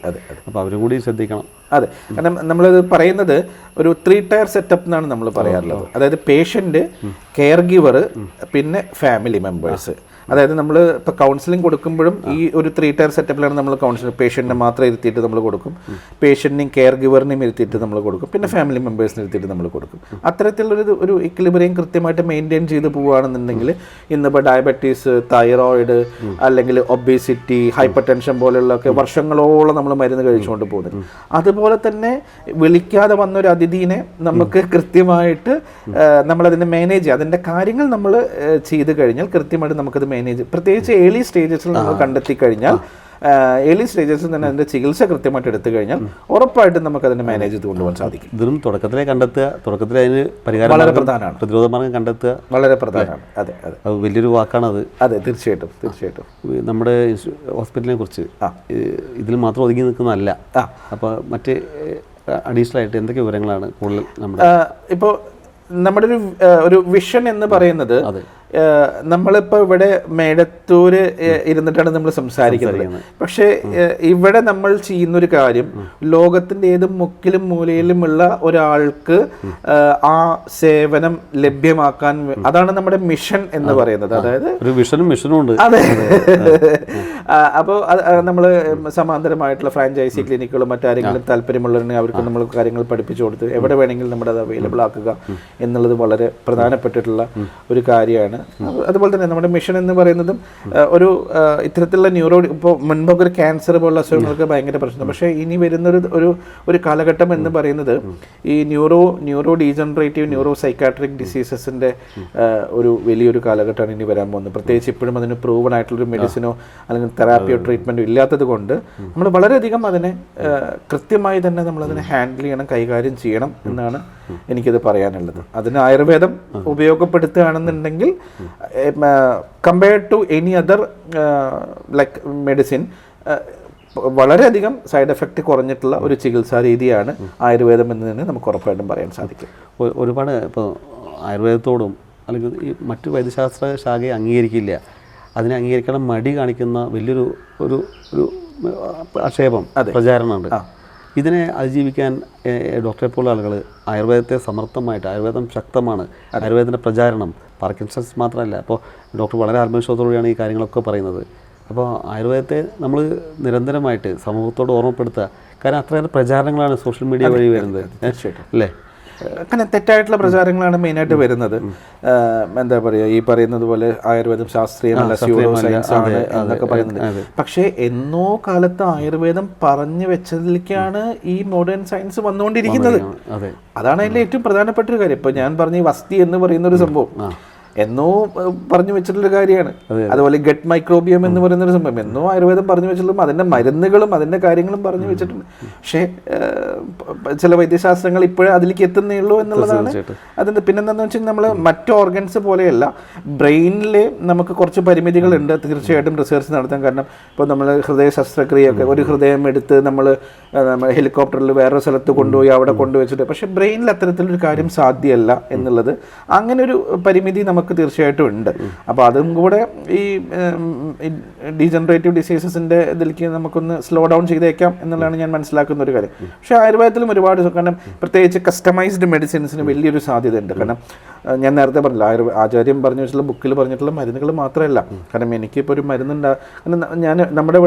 അപ്പോൾ അവരും കൂടി ശ്രദ്ധിക്കണം. അതെ, കാരണം നമ്മളത് പറയുന്നത് ഒരു 3 ടയർ സെറ്റപ്പ് എന്നാണ് നമ്മൾ പറയാറുള്ളത്. അതായത് പേഷ്യന്റ്, കെയർ ഗിവർ, പിന്നെ ഫാമിലി മെമ്പേഴ്സ്. അതായത് നമ്മൾ ഇപ്പോൾ കൗൺസിലിംഗ് കൊടുക്കുമ്പോഴും ഈ ഒരു 3 ടയർ സെറ്റപ്പിലാണ് നമ്മൾ കൗൺസിലിംഗ്. പേഷ്യൻറ്റിനെ മാത്രം ഇരുത്തിയിട്ട് നമ്മൾ കൊടുക്കും, പേഷ്യൻറ്റിനെയും കെയർ ഗിവറിനെയും ഇരുത്തിയിട്ട് നമ്മൾ കൊടുക്കും, പിന്നെ ഫാമിലി മെമ്പേഴ്സിനെ ഇരുത്തിയിട്ട് നമ്മൾ കൊടുക്കും. അത്തരത്തിലുള്ളൊരു ഇക്വിലിബ്രിയം കൃത്യമായിട്ട് മെയിൻറ്റെയിൻ ചെയ്ത് പോവുകയാണെന്നുണ്ടെങ്കിൽ ഇന്നിപ്പോൾ ഡയബറ്റീസ്, തൈറോയിഡ്, അല്ലെങ്കിൽ ഒബേസിറ്റി, ഹൈപ്പർ ടെൻഷൻ പോലെയുള്ളതൊക്കെ വർഷങ്ങളോളം നമ്മൾ മരുന്ന് കഴിച്ചുകൊണ്ട് പോകുന്നത്. അതുപോലെ തന്നെ വിളിക്കാതെ വന്നൊരു അതിഥീനെ നമുക്ക് കൃത്യമായിട്ട് നമ്മളതിനെ മാനേജ് ചെയ്യുക, അതിൻ്റെ കാര്യങ്ങൾ നമ്മൾ ചെയ്ത് കഴിഞ്ഞാൽ കൃത്യമായിട്ട് നമുക്കത് മാനേജ്, പ്രത്യേകിച്ച് ഏർലി സ്റ്റേജസിൽ നമ്മൾ കണ്ടെത്തി കഴിഞ്ഞാൽ, ഏർലി സ്റ്റേജസിൽ തന്നെ അതിൻ്റെ ചികിത്സ കൃത്യമായിട്ട് എടുത്തു കഴിഞ്ഞാൽ ഉറപ്പായിട്ടും നമുക്കതിനെ മാനേജ് ചെയ്ത് കൊണ്ടുപോകാൻ സാധിക്കും. ഇതും തുടക്കത്തിലെ കണ്ടെത്തുക, തുടക്കത്തിൽ അതിന് പരിഹാരം വളരെ പ്രധാനമാണ്, പ്രതിരോധ മാർഗം കണ്ടെത്തുക വളരെ പ്രധാനമാണ്. അതെ അതെ, അത് വലിയൊരു വാക്കാണത്. അതെ, തീർച്ചയായിട്ടും തീർച്ചയായിട്ടും. നമ്മുടെ ഹോസ്പിറ്റലിനെ കുറിച്ച് ഇതിൽ മാത്രം ഒതുങ്ങി നിൽക്കുന്നതല്ല. അപ്പോൾ മറ്റ് അഡീഷണൽ ആയിട്ട് എന്തൊക്കെ വിവരങ്ങളാണ് കൂടുതൽ നമ്മുടെ ഇപ്പോൾ നമ്മുടെ ഒരു വിഷൻ എന്ന് പറയുന്നത്, നമ്മളിപ്പോൾ ഇവിടെ മേടത്തൂര് ഇരുന്നിട്ടാണ് നമ്മൾ സംസാരിക്കുന്നത്. പക്ഷേ ഇവിടെ നമ്മൾ ചെയ്യുന്നൊരു കാര്യം ലോകത്തിൻ്റെ ഏത് മുക്കിലും മൂലയിലുമുള്ള ഒരാൾക്ക് ആ സേവനം ലഭ്യമാക്കാൻ, അതാണ് നമ്മുടെ മിഷൻ എന്ന് പറയുന്നത്. അതായത് ഒരു വിഷനും മിഷനും ഉണ്ട്. അതെ. അപ്പോൾ നമ്മൾ സമാന്തരമായിട്ടുള്ള ഫ്രാഞ്ചൈസി ക്ലിനിക്കുകളും മറ്റാരെങ്കിലും താല്പര്യമുള്ളവരുണ്ടെങ്കിൽ അവർക്ക് നമ്മൾ കാര്യങ്ങൾ പഠിപ്പിച്ചു കൊടുത്ത് എവിടെ വേണമെങ്കിലും നമ്മുടെ അത് അവൈലബിൾ ആക്കുക എന്നുള്ളത് വളരെ പ്രധാനപ്പെട്ടിട്ടുള്ള ഒരു കാര്യമാണ്. അതുപോലെ തന്നെ നമ്മുടെ മിഷൻ എന്ന് പറയുന്നതും ഒരു ഇത്തരത്തിലുള്ള ഇപ്പോൾ മുൻപൊക്കെ ഒരു ക്യാൻസർ പോലുള്ള അസുഖങ്ങൾക്ക് ഭയങ്കര പ്രശ്നം. പക്ഷേ ഇനി വരുന്നൊരു ഒരു കാലഘട്ടം എന്ന് പറയുന്നത് ഈ ന്യൂറോ ഡീജനറേറ്റീവ് ന്യൂറോ സൈക്കാട്രിക് ഡിസീസസിൻ്റെ ഒരു വലിയൊരു കാലഘട്ടമാണ് ഇനി വരാൻ പോകുന്നത്. പ്രത്യേകിച്ച് ഇപ്പോഴും അതിന് പ്രൂവൺ ആയിട്ടുള്ളൊരു മെഡിസിനോ അല്ലെങ്കിൽ തെറാപ്പിയോ ട്രീറ്റ്മെൻറ്റോ ഇല്ലാത്തത് കൊണ്ട് നമ്മൾ വളരെയധികം അതിനെ കൃത്യമായി തന്നെ നമ്മളതിനെ ഹാൻഡിൽ ചെയ്യണം, കൈകാര്യം ചെയ്യണം എന്നാണ് എനിക്കത് പറയാനുള്ളത്. അതിന് ആയുർവേദം ഉപയോഗപ്പെടുത്തുകയാണെന്നുണ്ടെങ്കിൽ compared to any other like medicine വളരെയധികം സൈഡ് എഫക്റ്റ് കുറഞ്ഞിട്ടുള്ള ഒരു ചികിത്സാ രീതിയാണ് ആയുർവേദം എന്ന് തന്നെ നമുക്ക് ഉറപ്പായിട്ടും പറയാൻ സാധിക്കും. ഒരുപാട് ഇപ്പോൾ ആയുർവേദത്തോടും അല്ലെങ്കിൽ ഈ മറ്റു വൈദ്യശാസ്ത്ര ശാഖയെ അംഗീകരിക്കില്ല, അതിനെ അംഗീകരിക്കണം മടി കാണിക്കുന്ന വലിയൊരു ഒരു ആക്ഷേപം, പ്രചാരണമുണ്ട്. ഇതിനെ അതിജീവിക്കാൻ ഡോക്ടറെ പോലുള്ള ആളുകൾ ആയുർവേദത്തെ സമർത്ഥമായിട്ട്, ആയുർവേദം ശക്തമാണ്, ആയുർവേദത്തിൻ്റെ പ്രചാരണം പാർക്കിൻസൺസ് മാത്രമല്ല. അപ്പോൾ ഡോക്ടർ വളരെ ആത്മവിശ്വാസത്തോടെയാണ് ഈ കാര്യങ്ങളൊക്കെ പറയുന്നത്. അപ്പോൾ ആയുർവേദത്തെ നമ്മൾ നിരന്തരമായിട്ട് സമൂഹത്തോട് ഓർമ്മപ്പെടുത്തുക. കാരണം അത്രയേറെ പ്രചാരണങ്ങളാണ് സോഷ്യൽ മീഡിയ വഴി വരുന്നത്. തീർച്ചയായിട്ടും അല്ലേ? അങ്ങനെ തെറ്റായിട്ടുള്ള പ്രചാരങ്ങളാണ് മെയിനായിട്ട് വരുന്നത്. എന്താ പറയുക, ഈ പറയുന്നത് പോലെ ആയുർവേദം ശാസ്ത്രീയമല്ല, സ്യൂഡോ സയൻസ് ആണ് എന്നൊക്കെ പറയുന്നത്. പക്ഷേ എന്നോ കാലത്ത് ആയുർവേദം പറഞ്ഞു വെച്ചതിലേക്കാണ് ഈ മോഡേൺ സയൻസ് വന്നുകൊണ്ടിരിക്കുന്നത്. അതാണ് അതിൻ്റെ ഏറ്റവും പ്രധാനപ്പെട്ട ഒരു കാര്യം. ഇപ്പൊ ഞാൻ പറഞ്ഞ ഈ വസ്തി എന്ന് പറയുന്ന ഒരു സംഭവം എന്നോ പറഞ്ഞു വെച്ചിട്ടുള്ള കാര്യമാണ്. അതുപോലെ ഗട്ട് മൈക്രോബിയം എന്ന് പറയുന്നൊരു സംഭവം എന്നോ ആയുർവേദം പറഞ്ഞു വെച്ചിട്ടും അതിൻ്റെ മരുന്നുകളും അതിൻ്റെ കാര്യങ്ങളും പറഞ്ഞു വെച്ചിട്ടുണ്ട്. പക്ഷേ ചില വൈദ്യശാസ്ത്രങ്ങൾ ഇപ്പോഴും അതിലേക്ക് എത്തുന്നേ ഉള്ളൂ എന്നുള്ളതാണ് അതിൻ്റെ. പിന്നെന്താണെന്ന് വെച്ചാൽ നമ്മൾ മറ്റു ഓർഗൻസ് പോലെയല്ല, ബ്രെയിനിൽ നമുക്ക് കുറച്ച് പരിമിതികളുണ്ട് തീർച്ചയായിട്ടും റിസർച്ച് നടത്താൻ. കാരണം ഇപ്പോൾ നമ്മൾ ഹൃദയ ശസ്ത്രക്രിയയൊക്കെ, ഒരു ഹൃദയം എടുത്ത് നമ്മൾ ഹെലികോപ്റ്ററിൽ വേറൊരു സ്ഥലത്ത് കൊണ്ടുപോയി അവിടെ കൊണ്ടുവച്ചിട്ട്, പക്ഷേ ബ്രെയിനിൽ അത്തരത്തിലൊരു കാര്യം സാധ്യമല്ല എന്നുള്ളത്, അങ്ങനെ ഒരു പരിമിതി നമുക്ക് തീർച്ചയായിട്ടും ഉണ്ട്. അപ്പോൾ അതും കൂടെ ഈ ഡീജനറേറ്റീവ് ഡിസീസസിൻ്റെ ഇതിലേക്ക് നമുക്കൊന്ന് സ്ലോ ഡൗൺ ചെയ്തേക്കാം എന്നുള്ളതാണ് ഞാൻ മനസ്സിലാക്കുന്ന ഒരു കാര്യം. പക്ഷേ ആയുർവേദത്തിലും ഒരുപാട്, കാരണം പ്രത്യേകിച്ച് കസ്റ്റമൈസ്ഡ് മെഡിസിൻസിന് വലിയൊരു സാധ്യതയുണ്ട്. കാരണം ഞാൻ നേരത്തെ പറഞ്ഞില്ല, ആചാര്യം പറഞ്ഞു വെച്ചിട്ടുള്ള ബുക്കിൽ പറഞ്ഞിട്ടുള്ള മരുന്നുകൾ മാത്രമല്ല. കാരണം എനിക്കിപ്പോൾ ഒരു നമ്മുടെ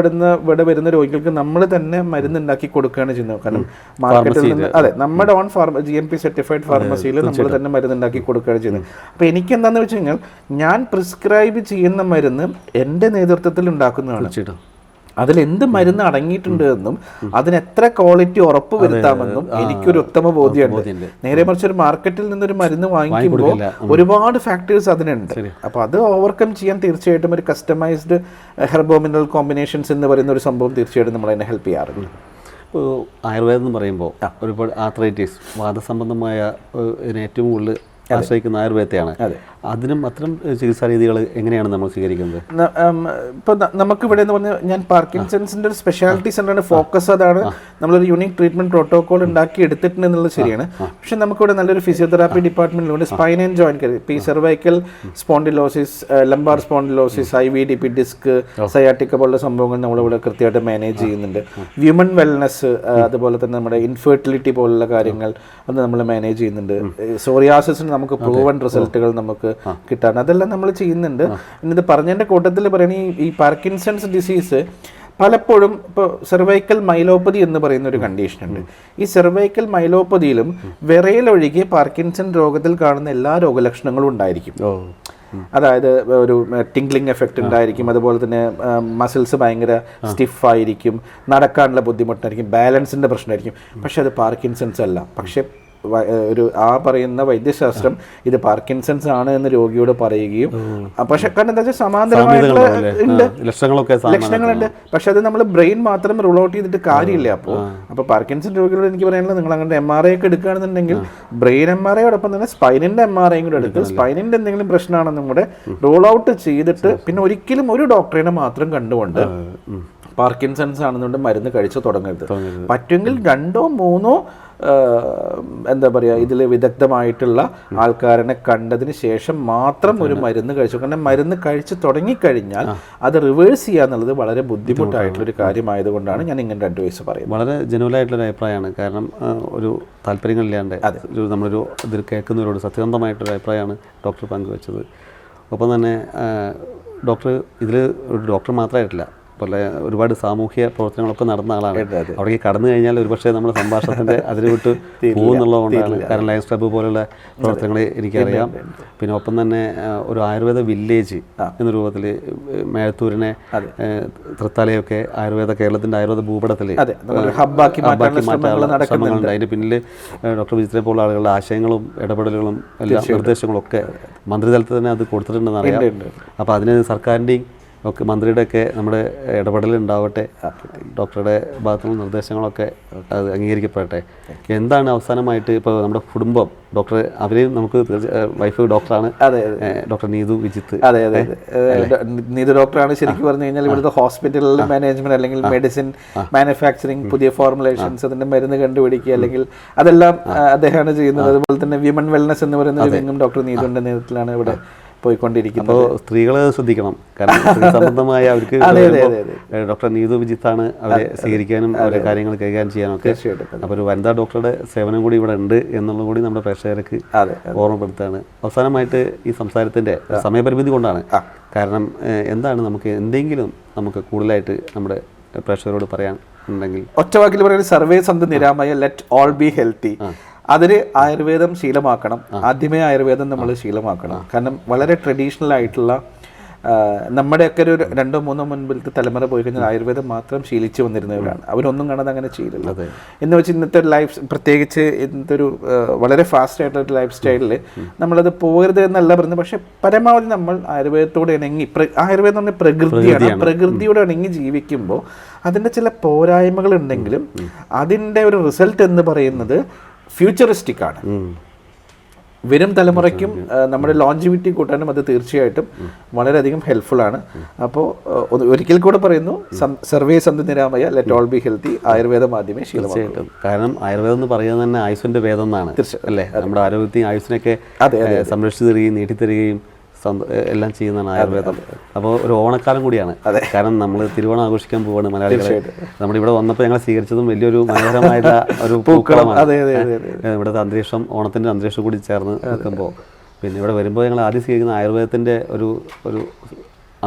ഇവിടെ വരുന്ന രോഗികൾക്ക് നമ്മൾ തന്നെ മരുന്നുണ്ടാക്കി കൊടുക്കുകയാണ് ചെയ്യുന്നത്. കാരണം മാർക്കറ്റിൽ നിന്ന്, അതെ, നമ്മുടെ ഓൺ GMP സർട്ടിഫൈഡ് ഫാർമസിയിൽ നമ്മൾ തന്നെ മരുന്നുണ്ടാക്കി കൊടുക്കുകയാണ് ചെയ്യുന്നത്. അപ്പോൾ എനിക്ക് എന്താണെന്ന് വെച്ച് കഴിഞ്ഞാൽ, ഞാൻ പ്രിസ്ക്രൈബ് ചെയ്യുന്ന മരുന്ന് എൻ്റെ നേതൃത്വത്തിൽ ഉണ്ടാക്കുന്നതാണ്. അതിലെന്ത് മരുന്ന് അടങ്ങിയിട്ടുണ്ട് എന്നും അതിന് എത്ര ക്വാളിറ്റി ഉറപ്പ് വരുത്താമെന്നും എനിക്കൊരു ഉത്തമ ബോധ്യമുണ്ട്. നേരെ മറിച്ച് ഒരു മാർക്കറ്റിൽ നിന്നൊരു മരുന്ന് വാങ്ങിക്കുമ്പോൾ ഒരുപാട് ഫാക്ടേഴ്സ് അതിനുണ്ട്. അപ്പോൾ അത് ഓവർകം ചെയ്യാൻ തീർച്ചയായിട്ടും ഒരു കസ്റ്റമൈസ്ഡ് ഹെർബോമിനൽ കോമ്പിനേഷൻസ് എന്ന് പറയുന്ന ഒരു സംഭവം തീർച്ചയായിട്ടും നമ്മളതിനെ ഹെൽപ്പ് ചെയ്യാറുണ്ട്. ഇപ്പോൾ ആയുർവേദം എന്ന് പറയുമ്പോൾ ഒരുപാട് ആർത്രൈറ്റിസ്, വാദസംബന്ധമായ ഏറ്റവും കൂടുതൽ ആശ്രയിക്കുന്ന ആയുർവേദത്തെയാണ്. അതിനും അത്തരം ചികിത്സാ രീതികൾ എങ്ങനെയാണ് നമ്മൾ സ്വീകരിക്കുന്നത്? ഇപ്പോൾ നമുക്കിവിടെ എന്ന് പറഞ്ഞാൽ, ഞാൻ പാർക്കിൻസൺസിൻ്റെ ഒരു സ്പെഷ്യാലിറ്റി സെൻ്ററാണ്, ഫോക്കസ് അതാണ്. നമ്മളൊരു യൂണിക് ട്രീറ്റ്മെൻറ്റ് പ്രോട്ടോകോൾ ഉണ്ടാക്കി എടുത്തിട്ടുണ്ട് എന്നുള്ളത് ശരിയാണ്. പക്ഷേ നമുക്കിവിടെ നല്ലൊരു ഫിസിയോതെറാപ്പി ഡിപ്പാർട്ട്മെൻറ്റിലുണ്ട്. സ്പൈൻ ആൻഡ് ജോയിൻറ്റ് കെയർ, ഇപ്പോൾ ഈ cervical spondylosis, lumbar spondylosis, IVDP, disc, sciatica പോലുള്ള സംഭവങ്ങൾ നമ്മളിവിടെ കൃത്യമായിട്ട് മാനേജ് ചെയ്യുന്നുണ്ട്. വ്യൂമൻ വെൽനെസ്, അതുപോലെ തന്നെ നമ്മുടെ ഇൻഫെർട്ടിലിറ്റി പോലുള്ള കാര്യങ്ങൾ അത് നമ്മൾ മാനേജ് ചെയ്യുന്നുണ്ട്. സോറിയാസിന് നമുക്ക് പ്രൂവൺ റിസൾട്ടുകൾ നമുക്ക് കിട്ടാറുണ്ട്. അതെല്ലാം നമ്മൾ ചെയ്യുന്നുണ്ട്. എന്നിട്ട് പറഞ്ഞതിൻ്റെ കൂട്ടത്തിൽ പറയണ ഈ പാർക്കിൻസൺസ് ഡിസീസ് പലപ്പോഴും ഇപ്പോൾ സെർവൈക്കൽ മൈലോപ്പതി എന്ന് പറയുന്ന ഒരു കണ്ടീഷൻ ഉണ്ട്. ഈ സെർവൈക്കൽ മൈലോപ്പതിയിലും വിറയലൊഴികെ പാർക്കിൻസൺ രോഗത്തിൽ കാണുന്ന എല്ലാ രോഗലക്ഷണങ്ങളും ഉണ്ടായിരിക്കും. അതായത് ഒരു ടിംഗ്ലിംഗ് എഫക്റ്റ് ഉണ്ടായിരിക്കും, അതുപോലെ തന്നെ മസിൽസ് ഭയങ്കര സ്റ്റിഫായിരിക്കും, നടക്കാനുള്ള ബുദ്ധിമുട്ടായിരിക്കും, ബാലൻസിൻ്റെ പ്രശ്നമായിരിക്കും. പക്ഷെ അത് പാർക്കിൻസൺസ് അല്ല. പക്ഷെ ഒരു പറയുന്ന വൈദ്യശാസ്ത്രം ഇത് പാർക്കിൻസൺസ് ആണ് എന്ന് രോഗിയോട് പറയുകയും, പക്ഷെ കാരണം എന്താ വെച്ചാൽ സമാന്തരമായിട്ടുള്ള ലക്ഷണങ്ങളുണ്ട്. പക്ഷെ അത് നമ്മൾ ബ്രെയിൻ മാത്രം റൂൾ ഔട്ട് ചെയ്തിട്ട് കാര്യമില്ല. അപ്പോൾ പാർക്കിൻസൺ രോഗികളോട് എനിക്ക് പറയാനുള്ളത്, നിങ്ങൾ അങ്ങനെ MRI ഒക്കെ എടുക്കുകയാണെന്നുണ്ടെങ്കിൽ ബ്രെയിൻ MRIയോടൊപ്പം തന്നെ സ്പൈനിന്റെ MRI കൂടെ എടുക്കുക. സ്പൈനിന്റെ എന്തെങ്കിലും പ്രശ്നമാണെന്നും കൂടെ റൂൾ ഔട്ട് ചെയ്തിട്ട് പിന്നെ ഒരിക്കലും ഒരു ഡോക്ടറിനെ മാത്രം കണ്ടുകൊണ്ട് പാർക്കിൻസൺസ് ആണെന്നുകൊണ്ട് മരുന്ന് കഴിച്ചു തുടങ്ങരുത്. പറ്റുമെങ്കിൽ 2 or 3 എന്താ പറയുക, ഇതിൽ വിദഗ്ധമായിട്ടുള്ള ആൾക്കാരനെ കണ്ടതിന് ശേഷം മാത്രം ഒരു മരുന്ന് കഴിച്ചു. കാരണം മരുന്ന് കഴിച്ച് തുടങ്ങിക്കഴിഞ്ഞാൽ അത് റിവേഴ്സ് ചെയ്യുക എന്നുള്ളത് വളരെ ബുദ്ധിമുട്ടായിട്ടുള്ളൊരു കാര്യമായതുകൊണ്ടാണ് ഞാൻ ഇങ്ങനെ അഡ്വൈസ് പറയുന്നത്. വളരെ ജനുവലായിട്ടുള്ളൊരു അഭിപ്രായമാണ്. കാരണം ഒരു താല്പര്യങ്ങളില്ലാണ്ട് നമ്മളൊരു ഇതിൽ കേൾക്കുന്നവരോട് സത്യസന്ധമായിട്ടൊരു അഭിപ്രായമാണ് ഡോക്ടർ പങ്കുവച്ചത്. ഒപ്പം തന്നെ ഡോക്ടർ ഇതിൽ ഒരു ഡോക്ടർ മാത്രമായിട്ടില്ല, പോലെ ഒരുപാട് സാമൂഹ്യ പ്രവർത്തനങ്ങളൊക്കെ നടന്ന ആളാണ്. അവിടേക്ക് കടന്നു കഴിഞ്ഞാൽ ഒരുപക്ഷെ നമ്മുടെ സംഭാഷണത്തിൻ്റെ അതിൽ വിട്ട് പോകുന്നുള്ളതുകൊണ്ടാണ്. കാരണം ലയൺസ് ക്ലബ്ബ് പോലുള്ള പ്രവർത്തനങ്ങൾ എനിക്കറിയാം. പിന്നെ ഒപ്പം തന്നെ ഒരു ആയുർവേദ വില്ലേജ് എന്ന രൂപത്തിൽ മേഴത്തൂരിനെ തൃത്താലയൊക്കെ കേരളത്തിൻ്റെ ആയുർവേദ ഭൂപടത്തിൽ ഹബ്ബാക്കി മാറ്റാനുള്ള ശ്രമങ്ങളുണ്ട്. അതിൻ്റെ പിന്നിൽ ഡോക്ടർ വിജിത്തിനെ പോലുള്ള ആളുകളുടെ ആശയങ്ങളും ഇടപെടലുകളും എല്ലാ നിർദ്ദേശങ്ങളും ഒക്കെ മന്ത്രിതലത്തിൽ തന്നെ അത് കൊടുത്തിട്ടുണ്ടെന്ന് അറിയാം. അപ്പോൾ അതിന് സർക്കാരിൻ്റെയും ഒക്കെ മന്ത്രിയുടെയൊക്കെ നമ്മുടെ ഇടപെടലുണ്ടാവട്ടെ, ഡോക്ടറുടെ ഭാഗത്തുള്ള നിർദ്ദേശങ്ങളൊക്കെ അത് അംഗീകരിക്കപ്പെടട്ടെ. എന്താണ് അവസാനമായിട്ട് ഇപ്പോൾ നമ്മുടെ കുടുംബം ഡോക്ടർ അവരെയും നമുക്ക് വൈഫ് ഡോക്ടറാണ്, ഡോക്ടർ നീതു വിജിത്ത്. അതെ, നീതു ഡോക്ടറാണ് ശരിക്കും പറഞ്ഞു കഴിഞ്ഞാൽ ഇവിടുത്തെ ഹോസ്പിറ്റലിൽ മാനേജ്മെന്റ് അല്ലെങ്കിൽ മെഡിസിൻ മാനുഫാക്ചറിങ്, പുതിയ ഫോർമുലേഷൻസ്, അതിന്റെ മരുന്ന് കണ്ടുപിടിക്കുക അല്ലെങ്കിൽ അതെല്ലാം അദ്ദേഹമാണ് ചെയ്യുന്നത്. അതുപോലെ തന്നെ വിമൻ വെൽനസ് എന്ന് പറയുന്ന ഒരു വിങ്ങും ഡോക്ടർ നീതുവിന്റെ നേതൃത്വത്തിലാണ് ഇവിടെ പോയിക്കൊണ്ടിരിക്കുന്നത്. അപ്പോൾ സ്ത്രീകളെ ശ്രദ്ധിക്കണം. കാരണം സ്ത്രീ സംബന്ധമായ അവർക്ക് ഡോക്ടർ നീതു വിജിത്താണ് അവരെ സ്വീകരിക്കാനും അവരെ കാര്യങ്ങൾ കൈകാര്യം ചെയ്യാനും ഒക്കെ. അപ്പോൾ ഒരു വനിതാ ഡോക്ടറുടെ സേവനം കൂടി ഇവിടെ ഉണ്ട് എന്നുള്ളത് കൂടി നമ്മുടെ പ്രേക്ഷകർക്ക് ഓർമ്മപ്പെടുത്താണ്. അവസാനമായിട്ട് ഈ സംസാരത്തിൻ്റെ സമയപരിമിതി കൊണ്ടാണ്. കാരണം എന്താണ് എന്തെങ്കിലും നമുക്ക് കൂടുതലായിട്ട് നമ്മുടെ പ്രേക്ഷകരോട് പറയാൻ ഉണ്ടെങ്കിൽ? ഒറ്റവാക്കിൽ പറയുന്നത് സർവേ സന്ത് നിരാമയ, ലെറ്റ് ഓൾ ബി ഹെൽത്തി. അതിന് ആയുർവേദം ശീലമാക്കണം. ആദ്യമേ ആയുർവേദം നമ്മൾ ശീലമാക്കണം. കാരണം വളരെ ട്രഡീഷണൽ ആയിട്ടുള്ള നമ്മുടെയൊക്കെ ഒരു 2-3 മുൻപിലത്തെ തലമുറ പോയി കഴിഞ്ഞാൽ ആയുർവേദം മാത്രം ശീലിച്ചു വന്നിരുന്നവരാണ്. അവരൊന്നും കാണാതെ അങ്ങനെ ചെയ്യില്ല. എന്ന് വെച്ച് ഇന്നത്തെ ലൈഫ്, പ്രത്യേകിച്ച് ഇന്നത്തെ ഒരു വളരെ ഫാസ്റ്റ് ആയിട്ടുള്ള ലൈഫ് സ്റ്റൈലിൽ നമ്മളത് പോകരുത് എന്നല്ല പറയുന്നത്. പക്ഷെ പരമാവധി നമ്മൾ ആയുർവേദത്തോട് ഇണങ്ങി, ആയുർവേദം എന്ന് പറഞ്ഞാൽ പ്രകൃതിയാണ്, പ്രകൃതിയോട് ഇണങ്ങി ജീവിക്കുമ്പോൾ അതിൻ്റെ ചില പോരായ്മകൾ ഉണ്ടെങ്കിലും അതിൻ്റെ ഒരു റിസൾട്ട് എന്ന് പറയുന്നത് ഫ്യൂച്ചറിസ്റ്റിക് ആണ്. വരും തലമുറയ്ക്കും നമ്മുടെ ലോഞ്ചിവിറ്റി കൂട്ടാനും അത് തീർച്ചയായിട്ടും വളരെയധികം ഹെൽപ്ഫുൾ ആണ്. അപ്പോൾ ഒരിക്കൽ കൂടെ പറയുന്നു, സർവേ സന്ത് നിരാമയ, ലെറ്റ് ഓൾ ബി ഹെൽത്തി. ആയുർവേദം ആദ്യമേ ശീലമായിട്ടും. കാരണം ആയുർവേദം എന്ന് പറയുന്നത് തന്നെ ആയുസിന്റെ വേദം എന്നാണ് അല്ലേ? നമ്മുടെ ആരോഗ്യത്തെയും ആയുസിനൊക്കെ സംരക്ഷിച്ചു തരികയും നീട്ടിത്തരികയും എല്ലാം ചെയ്യുന്നതാണ് ആയുർവേദം. അപ്പോൾ ഒരു ഓണക്കാലം കൂടിയാണ്. കാരണം നമ്മൾ തിരുവോണം ആഘോഷിക്കാൻ പോവാണ് മലയാളികളെ. നമ്മുടെ ഇവിടെ വന്നപ്പോൾ ഞങ്ങളെ സ്വീകരിച്ചതും വലിയൊരു മനോഹരമായിട്ടുള്ള ഒരു പൂക്കളമാണ്. ഇവിടുത്തെ അന്തരീക്ഷം, ഓണത്തിൻ്റെ അന്തരീക്ഷം കൂടി ചേർന്ന് നിൽക്കുമ്പോൾ പിന്നെ ഇവിടെ വരുമ്പോൾ ഞങ്ങൾ ആദ്യം സ്വീകരിക്കുന്ന ആയുർവേദത്തിൻ്റെ ഒരു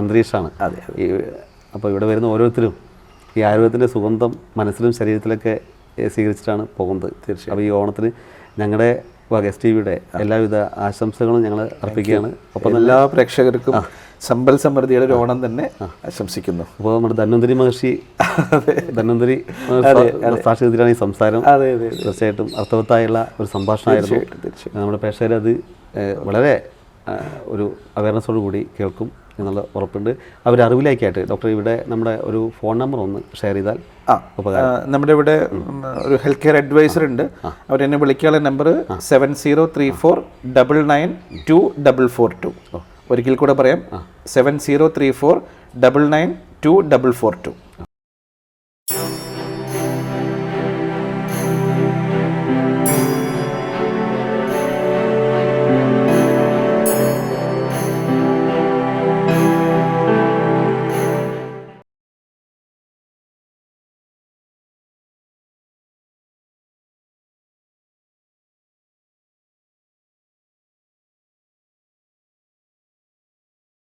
അന്തരീക്ഷമാണ്. അപ്പോൾ ഇവിടെ വരുന്ന ഓരോരുത്തരും ഈ ആയുർവേദത്തിൻ്റെ സുഗന്ധം മനസ്സിലും ശരീരത്തിലൊക്കെ സ്വീകരിച്ചിട്ടാണ് പോകുന്നത്. തീർച്ചയായും. അപ്പോൾ ഈ ഓണത്തിന് ഞങ്ങളുടെ STVയുടെ എല്ലാവിധ ആശംസകളും ഞങ്ങൾ അർപ്പിക്കുകയാണ്. ഒപ്പം എല്ലാ പ്രേക്ഷകർക്കും സമ്പൽ സമൃദ്ധിയുടെ ഒരു ഓണം തന്നെ ആശംസിക്കുന്നു. അപ്പോൾ നമ്മുടെ ധന്വന്തരി മഹർഷി സാക്ഷ്യത്തിലാണ് ഈ സംസാരം. തീർച്ചയായിട്ടും അർത്ഥവത്തായുള്ള ഒരു സംഭാഷണമായിരുന്നു. നമ്മുടെ പ്രേക്ഷകർ അത് വളരെ ഒരു അവയർനെസ്സോടു കൂടി കേൾക്കും എന്നുള്ള ഉറപ്പുണ്ട്. അവർ അറിവിലേക്കായിട്ട് ഡോക്ടർ ഇവിടെ നമ്മുടെ ഒരു ഫോൺ നമ്പർ ഒന്ന് ഷെയർ ചെയ്താൽ നമ്മുടെ ഇവിടെ ഒരു ഹെൽത്ത് കെയർ അഡ്വൈസർ ഉണ്ട്. അവരെന്നെ വിളിക്കാനുള്ള നമ്പർ 7034992442. ഒരിക്കൽ കൂടെ പറയാം, 7034992442.